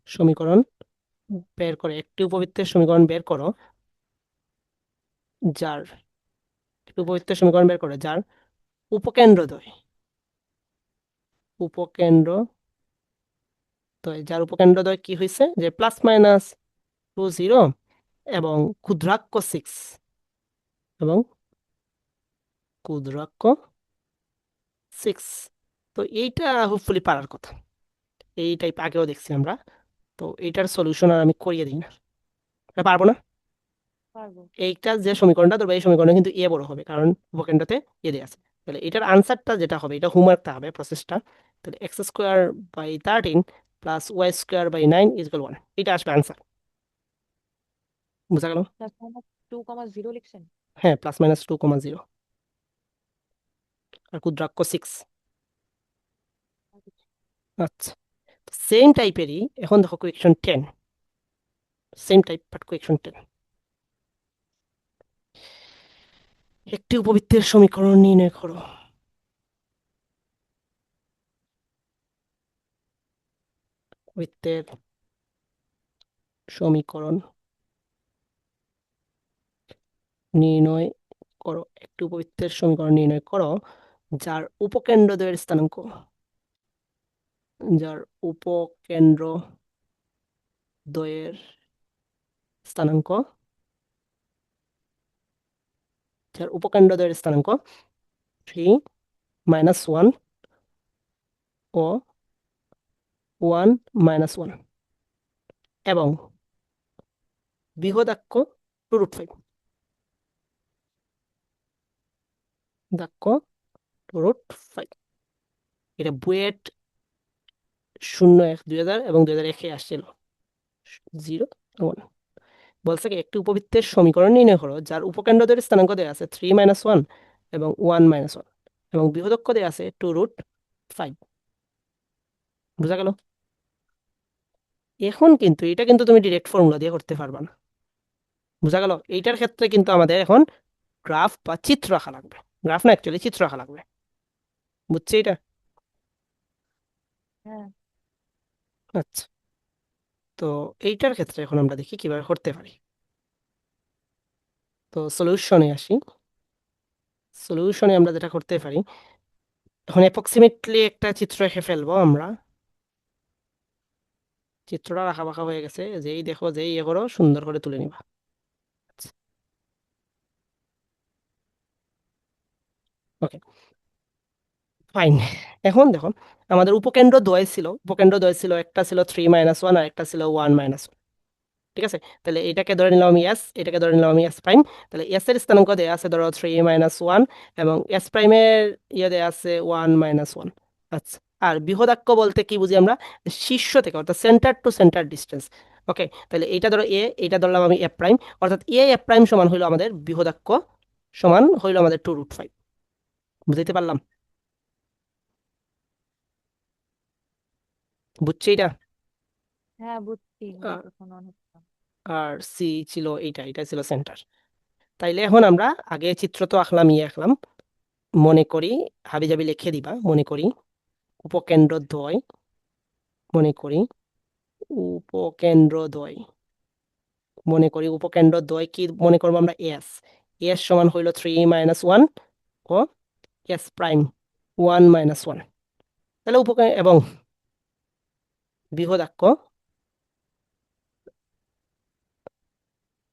সমীকরণ বের করে, একটি উপবৃত্তের সমীকরণ বের করো যার, একটি উপবৃত্তের সমীকরণ বের করো যার উপকেন্দ্রদ্বয়, উপকেন্দ্রদ্বয়, যার উপকেন্দ্রদ্বয় কি হয়েছে যে প্লাস মাইনাস 2 0 এবং ক্ষুদ্রাক্ষ 6, এবং ক্ষুদ্রাক্ষ 6। তো এইটা হোপফুলি পারার কথা, এই টাইপ আগেও দেখছি আমরা। তো এইটার সলিউশন আর আমি করিয়ে দিই না, এটা পারবো না। পারবো। এইটা যে সমীকরণটা ধরবে এই সমীকরণে কিন্তু এ বড় হবে, কারণ উপকেন্দ্রতে এ দেয়া আছে। তাহলে এটার আনসারটা যেটা হবে, এটা হোমওয়ার্কটা হবে প্রসেসটা। তাহলে x² / 13 প্লাস y² / 9 = 1, এটা আসবে আনসার। বুঝা গেল? প্লাস মাইনাস 2, 0 লিখছেন? হ্যাঁ, +-2, 0 আর ক্ষুদ্রাক্ষ 6। আচ্ছা, সেম টাইপেরই এখন দেখো question 10, same type but question 10। একটি উপবৃত্তের সমীকরণ নির্ণয় করো, বৃত্তের সমীকরণ নির্ণয় করো, একটি উপবৃত্তের সমীকরণ নির্ণয় করো যার উপকেন্দ্রদ্বয়ের স্থানাঙ্ক, যার উপকেন্দ্রদ্বয়ের স্থানাঙ্ক, যার উপকেন্দ্রদ্বয়ের স্থানাঙ্ক 3 - 1 ও 1 - 1 এবং বৃহদাক্ষ 2√5, দাক্ষ 2√5। এটা বুয়েট 01, 2000 এবং 2001 আসছিল 0 1। বলছে কি একটি উপবৃত্তের সমীকরণ নির্ণয় করো যার উপকেন্দ্রদ্বয়ের স্থানাঙ্ক দেওয়া আছে 3 - 1 এবং 1 - 1 এবং বৃহদাক্ষ দেওয়া আছে 2√5। বুঝা গেল? এখন কিন্তু এটা কিন্তু তুমি ডিরেক্ট ফর্মুলা দিয়ে করতে পারবা না। বুঝা গেল? এইটার ক্ষেত্রে কিন্তু আমাদের এখন গ্রাফ বা চিত্র আঁকা লাগবে, গ্রাফ না অ্যাকচুয়ালি চিত্র আঁকা লাগবে। বুঝছি এটা? হ্যাঁ। আচ্ছা, তো এইটার ক্ষেত্রে এখন আমরা দেখি কিভাবে করতে পারি। তো সলিউশনে আসি, সলিউশনে আমরা যেটা করতে পারি, এখন অ্যাপ্রক্সিমেটলি একটা চিত্র এঁকে ফেলবো আমরা। চিত্রটা রাখা বাঁকা হয়ে গেছে, যেই দেখো যেই ইয়ে করো সুন্দর করে তুলে নিবা। ওকে ফাইন, এখন দেখো আমাদের উপকেন্দ্র দ্বয় ছিল, উপকেন্দ্র দ্বয় ছিল, একটা ছিল 3 - 1 আর একটা ছিল 1 - 1। ঠিক আছে, তাহলে এটাকে ধরে নিলাম আমি এস, এটাকে ধরে নিলাম আমি এস প্রাইম। তাহলে এস এর স্থানাঙ্ক দেওয়া আছে ধরো 3 - 1 এবং এস প্রাইমের ইয়ে দেওয়া আছে 1 - 1। আচ্ছা, আর বৃহদাক্ষ বলতে কি বুঝি আমরা? শীর্ষ থেকে, অর্থাৎ সেন্টার টু সেন্টার ডিস্টেন্স। ওকে, তাহলে এইটা ধরো এ, এইটা ধরলাম আমি এফ প্রাইম, অর্থাৎ এ এফ প্রাইম সমান হইলো আমাদের বৃহদাক্ষ, সমান হইলো আমাদের 2√5। বুঝাইতে পারলাম? বুঝছি এটা? হ্যাঁ, বুঝছি। আর মাইক্রোফোন অন হচ্ছে না। আর সি ছিল এইটা, এটা ছিল সেন্টার। তাইলে এখন আমরা আগে চিত্র তো আঁকলাম, ইয়ে আঁকলাম, মনে করি হাবিজাবি লিখে দিবা, মনে করি উপকেন্দ্রদ্বয়, মনে করি উপকেন্দ্রদ্বয়, মনে করি উপকেন্দ্রদ্বয় কি মনে করবো আমরা? এস, এস সমান হইল 3 - 1 ও এস প্রাইম 1 - 1। তাহলে এবং বৃহদাক্ষ,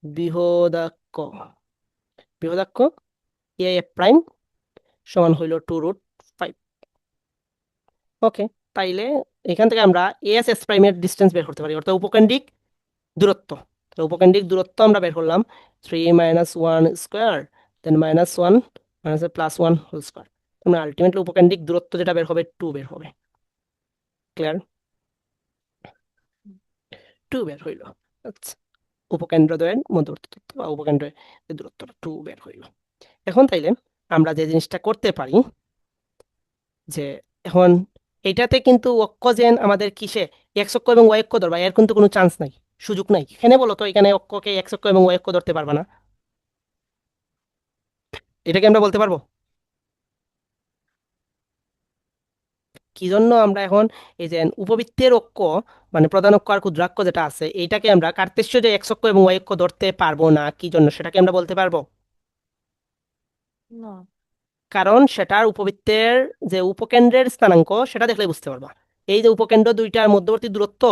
বৃহদাক্ষ, বৃহদাক্ষ এ এফ প্রাইম সমান হইল 2√5। ওকে, তাইলে এখান থেকে আমরা এস এস প্রাইমের ডিস্টেন্স বের করতে পারি, অর্থাৎ উপকেন্দ্রিক দূরত্ব। তো উপকেন্দ্রিক দূরত্ব আমরা বের করলাম 3 - 1 স্কোয়ার, দেন -1 +1 হোল স্কোয়ার। আমরা আলটিমেটলি উপকেন্দ্রিক দূরত্ব যেটা বের হবে 2 বের হবে। ক্লিয়ার? 2 বের হইল। আচ্ছা, উপকেন্দ্রদ্বয়ের মধ্যবর্তী দূরত্ব বা উপকেন্দ্রের দূরত্বটা 2 বের হইল। এখন তাইলে আমরা যে জিনিসটা করতে পারি যে এখন এটাতে কিন্তু অক্ষ যেন আমাদের কিসে এক্স অক্ষ এবং ওয়াই অক্ষ ধরবা, এর কিন্তু কোনো চান্স নাই, সুযোগ নাই। এখানে বলো তো এখানে অক্ষকে এক্স অক্ষ এবং ওয়াই অক্ষ ধরতে পারবা না, এটাকে আমরা বলতে পারবো? কি জন্য আমরা এখন এই যে উপবৃত্তের অক্ষ মানে প্রধান অক্ষ আর ক্ষুদ্রাক্ষ যেটা আছে এইটাকে আমরা কার্তেশ্য যে এক্স অক্ষ এবং ওয়াই অক্ষ ধরতে পারবো না, কি জন্য সেটাকে আমরা বলতে পারবো? না। কারণ সেটার উপবৃত্তের যে উপকেন্দ্রের স্থানাঙ্ক সেটা দেখলে বুঝতে পারবা। এই যে উপকেন্দ্র দুইটার মধ্যবর্তী দূরত্ব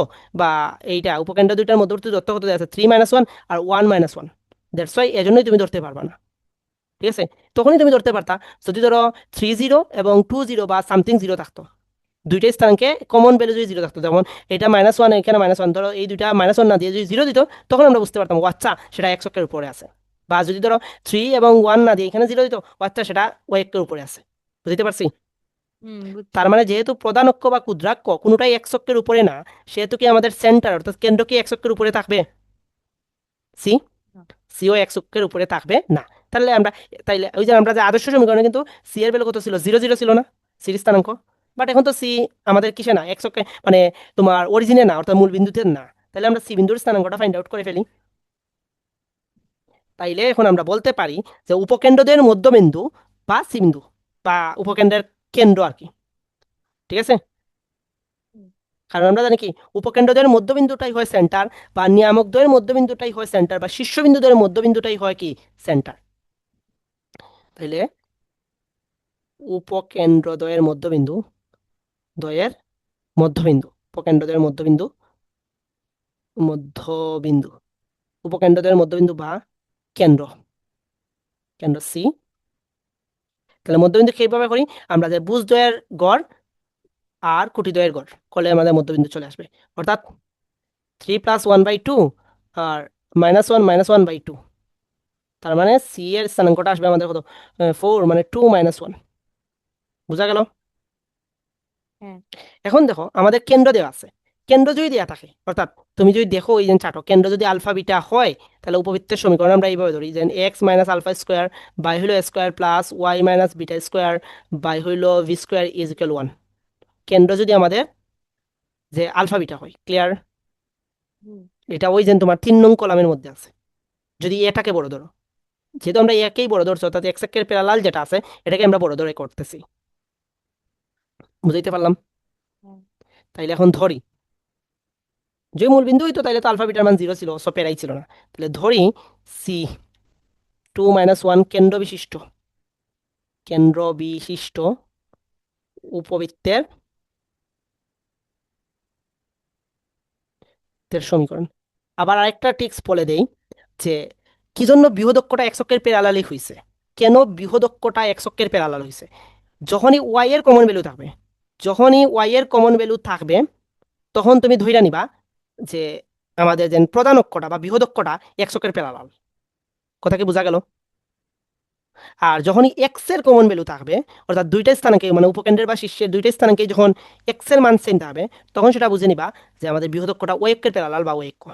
বা এইটা উপকেন্দ্র দুইটার মধ্যবর্তী দূরত্ব কত দেওয়া আছে, 3 - 1 আর 1 - 1। দ্যাটস ওয়াই এজন্যই তুমি ধরতে পারবা না। ঠিক আছে? তখনই তুমি ধরতে পারতা যদি ধরো 3 0 এবং 2 0 বা সামথিং জিরো থাকতো, দুইটাই স্থানকে কমন ভ্যালু যদি জিরো থাকতো, যেমন এটা -1 এখানে -1, ধরো এই দুইটা -1 না দিয়ে যদি জিরো দিত, তখন আমরা বুঝতে পারতাম ও আচ্ছা সেটা এক অক্ষের উপরে আছে। বা যদি ধরো 3 এবং 1 না দিয়ে এখানে জিরো দিত, ও আচ্ছা সেটা ওয়াই অক্ষের উপরে আছে। বুঝতে পারছি? বুঝছি। তার মানে যেহেতু প্রধান অক্ষ বা ক্ষুদ্রাক্ষ কোনোটাই এক অক্ষের উপরে না, সেহেতু কি আমাদের সেন্টার অর্থাৎ কেন্দ্র কি এক অক্ষের উপরে থাকবে? সি, না। সিও এক অক্ষের উপরে থাকবে না। তাহলে আমরা, তাইলে ওই যে আমরা যে আদর্শ সমীকরণে কিন্তু সি এর ভ্যালু কত ছিল, 0 0 ছিল না সির স্থানাঙ্ক? বাট এখন তো সি আমাদের কিসে না, এক অক্ষে মানে তোমার অরিজিনে না, অর্থাৎ মূল বিন্দুতে না। তাহলে আমরা সি বিন্দুর স্থানাঙ্কটা ফাইন্ড আউট করে ফেলি। তাইলে এখন আমরা বলতে পারি যে উপকেন্দ্রদের মধ্যবিন্দু বা সি বিন্দু বা উপকেন্দ্রের কেন্দ্র আর কি। ঠিক আছে? হুম। কারণ আমরা জানি কি উপকেন্দ্রদের মধ্যবিন্দুটাই হয় সেন্টার, বা নিয়ামকদ্বয়ের মধ্যবিন্দুটাই হয় সেন্টার, বা শীর্ষবিন্দুদের মধ্যবিন্দুটাই হয় কি সেন্টার। তাইলে উপকেন্দ্রদ্বয়ের মধ্যবিন্দু, দ্বয়ের মধ্যবিন্দু, উপকেন্দ্রদ্বয়ের মধ্যবিন্দু, মধ্যবিন্দু, উপকেন্দ্রদ্বয়ের মধ্যবিন্দু বা কেন্দ্র, কেন্দ্র সি। তাহলে মধ্যবিন্দু কিভাবে করি, আমরা যে বুজদ্বয়ের গড় আর কোটিদ্বয়ের গড় করলে আমাদের মধ্যবিন্দু চলে আসবে, অর্থাৎ 3 + 1/2 আর -1 - 1/2। তার মানে সি এর স্থানাঙ্কটা আসবে আমাদের কত, 4 মানে 2 - 1। বুঝা গেল? হ্যাঁ। এখন দেখো আমাদের কেন্দ্র দেওয়া আছে, কেন্দ্র যদি দেওয়া থাকে অর্থাৎ তুমি যদি দেখো এই যে চাটো কেন্দ্র যদি আলফা বিটা হয়, তাহলে উপবৃত্তের সমীকরণ আমরা এইভাবে ধরি যে x minus alpha square by হইল square plus y minus beta square by হইল ভি স্কোয়ার ইজ ইকুয়াল 1। কেন্দ্র যদি আমাদের যে আলফা বিটা হয়, ক্লিয়ার? হুম। এটা ওই যে তোমার 3 নং কলামের মধ্যে আছে। যদি এটাকে বড় ধরো, যেহেতু আমরা একেই বড় ধরছি অর্থাৎ এক্স এর প্যারালাল যেটা আছে এটাকে আমরা বড় ধরে করতেছি। বুঝাইতে পারলাম? হ্যাঁ। তাইলে এখন ধরি যে মূল বিন্দু হইতো তাইলে তো আলফা বিটার মান 0 ছিল, সো প্যারাই ছিল না। তাহলে ধরি সি 2 - 1 কেন্দ্র বিশিষ্ট, কেন্দ্র বিশিষ্ট উপবৃত্তের সমীকরণ। আবার আরেকটা টিক্স বলে দেই যে কি জন্য বৃহদক্ষটা এক অক্ষের প্যারালালি হইছে। কেন বৃহদক্ষটা এক অক্ষের প্যারালাল হইছে? যখনই ওয়াই এর কমন ভ্যালু থাকবে, যখনই ওয়াই এর কমন ভ্যালু থাকবে, তখন তুমি ধইরা নিবা যে আমাদের যে প্রধান অক্ষটা বা বৃহদক্ষটা এক অক্ষের প্যারালাল। কথা কি বোঝা গেল? আর যখনই এক্স এর কমন ভ্যালু থাকবে, অর্থাৎ দুইটা স্থানাঙ্কে মানে উপকেন্দ্রের বা শীর্ষের দুইটা স্থানাঙ্কে যখন এক্স এর মান সেম থাকবে, তখন সেটা বুঝে নিবা যে আমাদের বৃহদক্ষটা ওই অক্ষের প্যারালাল বা ওই অক্ষ।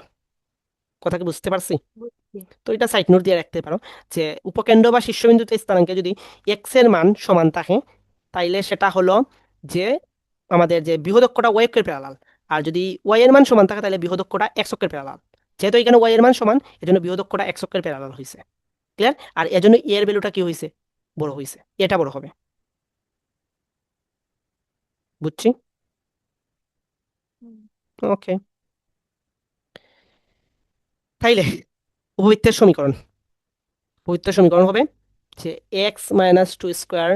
কথা কি বুঝতে পারছি? বুঝছি। তো এটা সাইড নোট দিয়ে রাখতে পারো যে উপকেন্দ্র বা শীর্ষবিন্দুতে স্থানাঙ্কে যদি এক্স এর মান সমান থাকে, তাইলে সেটা হলো যে আমাদের যে বৃহদক্ষটা ওয়াই অক্ষের প্যারালাল। আর যদি ওয়াই এর মান সমান থাকে তাহলে বৃহদক্ষটা এক্স অক্ষের প্যারালাল। যেহেতু এখানে ওয়াই এর মান সমান, এজন্য বৃহদক্ষটা এক্স অক্ষের প্যারালাল হয়েছে। ক্লিয়ার? আর এজন্য এর ভ্যালুটা কি হয়েছে, বড় হয়েছে, এটা বড় হবে। বুঝছি? হুম। ওকে। তাইলে উপবৃত্তের সমীকরণ, উপবৃত্তের সমীকরণ হবে যে এক্স মাইনাস 2 স্কোয়ার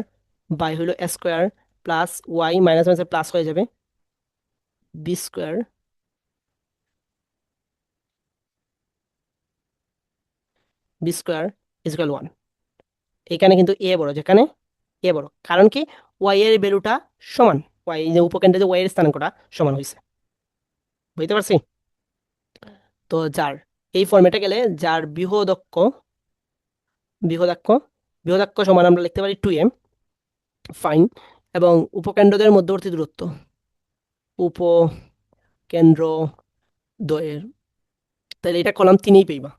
বাই হলো square plus y minus minus plus হয়ে যাবে b square, b square equal 1। এখানে কিন্তু এ বড়, যেখানে এ বড়, কারণ কি ওয়াই এর ভ্যালুটা সমান। ওয়াই যে উপকেন্দ্রে যে ওয়াই এর স্থানাঙ্কটা সমান হয়েছে, বুঝতে পারছি? হুম, তো যার এই ফর্মেটে গেলে যার বৃহদক্ষ বৃহদাক্ষ বৃহদাক্ষ সমান আমরা লিখতে পারি 2m, ফাইন। এবং উপকেন্দ্রদের মধ্যবর্তী দূরত্ব উপকেন্দ্র দ্বয়ের, তাহলে এটা কলাম 3এই পাইবা।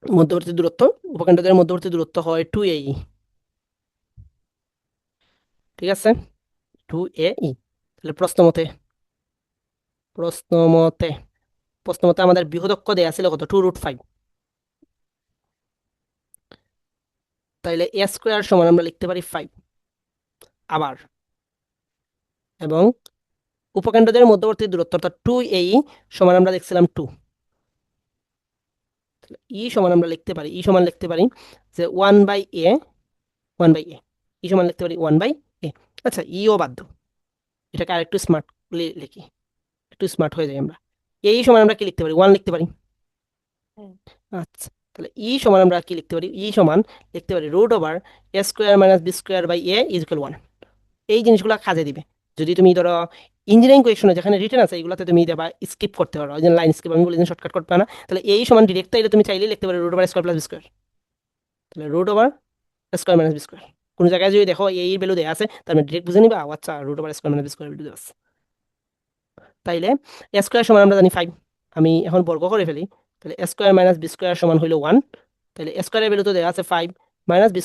মধ্যবর্তী দূরত্ব উপকেন্দ্রদের মধ্যবর্তী দূরত্ব হয় 2a, ঠিক আছে? 2a। তাহলে প্রশ্নমতে প্রশ্নমতে আমাদের বৃহদক্ষ দেয়া ছিল কত? 2√5। তাইলে a স্কোয়ার সমান আমরা লিখতে পারি 5 আবার। এবং উপকেন্দ্রদের মধ্যবর্তী দূরত্ব অর্থাৎ 2a সমান আমরা দেখছিলাম 2। সমান আমরা লিখতে পারি সমান লিখতে পারি যে 1/a, 1/a, সমান লিখতে পারি 1/a। আচ্ছা, ও বাধ্য, এটাকে আরেকটু স্মার্ট লিখি, একটু স্মার্ট হয়ে যাই আমরা। সমান আমরা কি লিখতে পারি? 1 লিখতে পারি। হ্যাঁ, আচ্ছা, তাহলে সমান আমরা কি লিখতে পারি? সমান লিখতে পারি √a² - b²/a = 1। এই জিনিসগুলো কাজে দিবে। যদি তুমি ধরো ইঞ্জিনিয়ারিং কোয়েশনে যেখানে রিটেন আছে এগুলোতে তুমি দেবা স্কিপ করতে পারো, ওই যে লাইন স্কিপ আমি বলি যে শর্টকাট করতে পারো না, তাহলে সমান ডিরেক্ট তাইলে তুমি চাইলেই লিখতে পারো √a² + b²। তাহলে √a² - b²। কোনো জায়গায় যদি দেখো এর ভ্যালু দেওয়া আছে তার মানে ডিরেক্ট বুঝে নিবা, আচ্ছা √a² - b² ভ্যালু দেওয়া আছে। তাইলে a স্কোয়ার সমান আমরা জানি 5, আমি এখন বর্গ করে ফেলি। তাহলে a² - b² সমান হইলো 1। তাহলে a স্কোয়ারের ভ্যালু তো দেওয়া আছে 5 - b²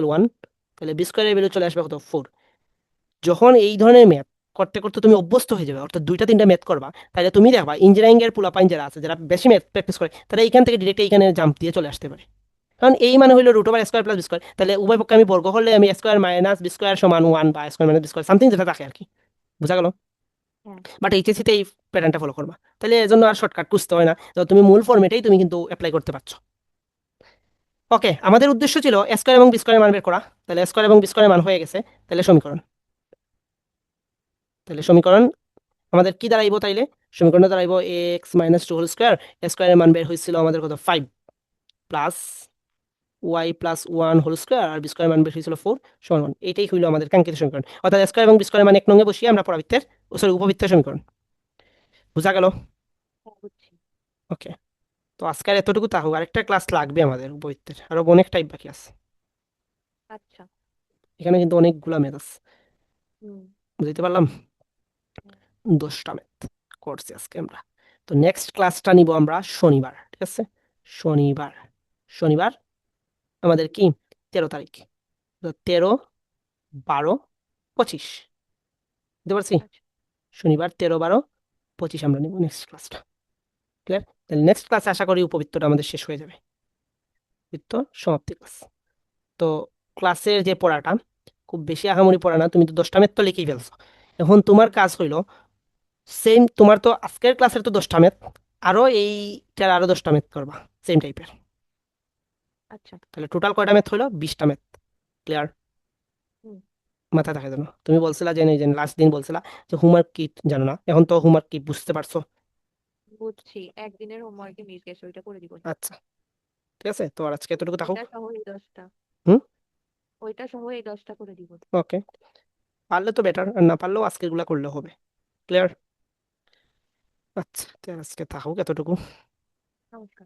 = 1। তাহলে b² এর ভ্যালু চলে আসবে কত? 4। যখন এই ধরনের ম্যাথ করতে করতে তুমি অভ্যস্ত হয়ে যাবে, অর্থাৎ 2টা 3টা ম্যাথ করবা, তাহলে তুমি দেখবা ইঞ্জিনিয়ারিং এর পোলাপাইন যারা আছে, যারা বেশি ম্যাথ প্র্যাকটিস করে, তারা এইখান থেকে ডিরেক্ট এইখানে জাম্প দিয়ে চলে আসতে পারে। কারণ মানে হইলো √a² + b²। তাহলে উভয় পক্ষে আমি বর্গ করলে আমি a² - b² সমান 1 বা a² - b² সামথিং যেটা থাকে আর কি। বুঝা গেল? হ্যাঁ, বাট এইচএসসিতে এই প্যাটার্নটা ফলো করবা, তাহলে এজন্য আর শর্টকাট খুঁজতে হয় না, তো তুমি মূল ফর্মেটেই তুমি কিন্তু অ্যাপ্লাই করতে পারছো। ওকে, আমাদের উদ্দেশ্য ছিল a² এবং b² মান বের করা। তাহলে a² এবং b² মান হয়ে গেছে। তাহলে সমীকরণ আমাদের কি দাঁড়াইবো তাইলে? সমীকরণে দাঁড়াইবো x - 2² এর মান বের হয়েছিল আমাদের কত? 5 প্লাস y+1² আর b² মান বের হয়েছিল 4 সমান 1। এইটাই হইলো আমাদের কাঙ্ক্ষিত সমীকরণ, অর্থাৎ a² এবং b² মান 1 নং এ বসিয়ে আমরা পরাবৃত্তের সরি উপবৃত্তের সমীকরণ। বুঝা গেল? হ্যাঁ, বুঝছি। ওকে, তো আজকে আর এতটুকু থাকুক, আরেকটা ক্লাস লাগবে আমাদের উপবৃত্তের, আরো অনেক টাইপ বাকি আছে। আচ্ছা। এখানে কিন্তু অনেকগুলা ম্যাথ আছে, হুম। বুঝতে পারলাম? হ্যাঁ, 10টা ম্যাথ করছি আজকে আমরা। তো নেক্সট ক্লাসটা নিব আমরা শনিবার, ঠিক আছে? শনিবার শনিবার আমাদের কি 13 তারিখ, তো 13, 12, 25 বুঝতে পারছি? আচ্ছা। শনিবার 13, 12, 25 আমরা নিব নেক্সট ক্লাসটা। ক্লিয়ার? তাহলে নেক্সট ক্লাসে আশা করি উপবৃত্তটা আমাদের শেষ হয়ে যাবে, বৃত্ত সমাপ্তি ক্লাস। তো ক্লাসের যে পড়াটা খুব বেশি আহামরি পড়া না, তুমি তো 10টা ম্যাথ তো লিখেই ফেলছো। এখন তোমার কাজ হইলো সেম, তোমার তো আজকের ক্লাসের তো 10টা ম্যাথ, আরো এইটার আরো 10টা ম্যাথ করবা সেম টাইপের। আচ্ছা। তাহলে টোটাল কয়টা ম্যাথ হইলো? 20টা ম্যাথ। ক্লিয়ার? হুম। মাথায় থাকে যেন। তুমি বলছিলা যে এই যে লাস্ট দিন বলছিলা যে হোমওয়ার্ক কি জানো না, এখন তো হোমওয়ার্ক কি বুঝতে পারছো? বুঝছি, একদিনের হোমওয়ার্কে মিস গেছে, ওইটা করে দিব। আচ্ছা, ঠিক আছে, তো আর আজকে এতটুকু থাকুক। ওইটা সহ এই 10টা। হুম। ওইটা সহ এই 10টা করে দিব। ওকে, পারলে তো বেটার, আর না পারলেও আজকের গুলা করলে হবে। ক্লিয়ার? আচ্ছা, তো আজকে থাকুক এতটুকু। নমস্কার।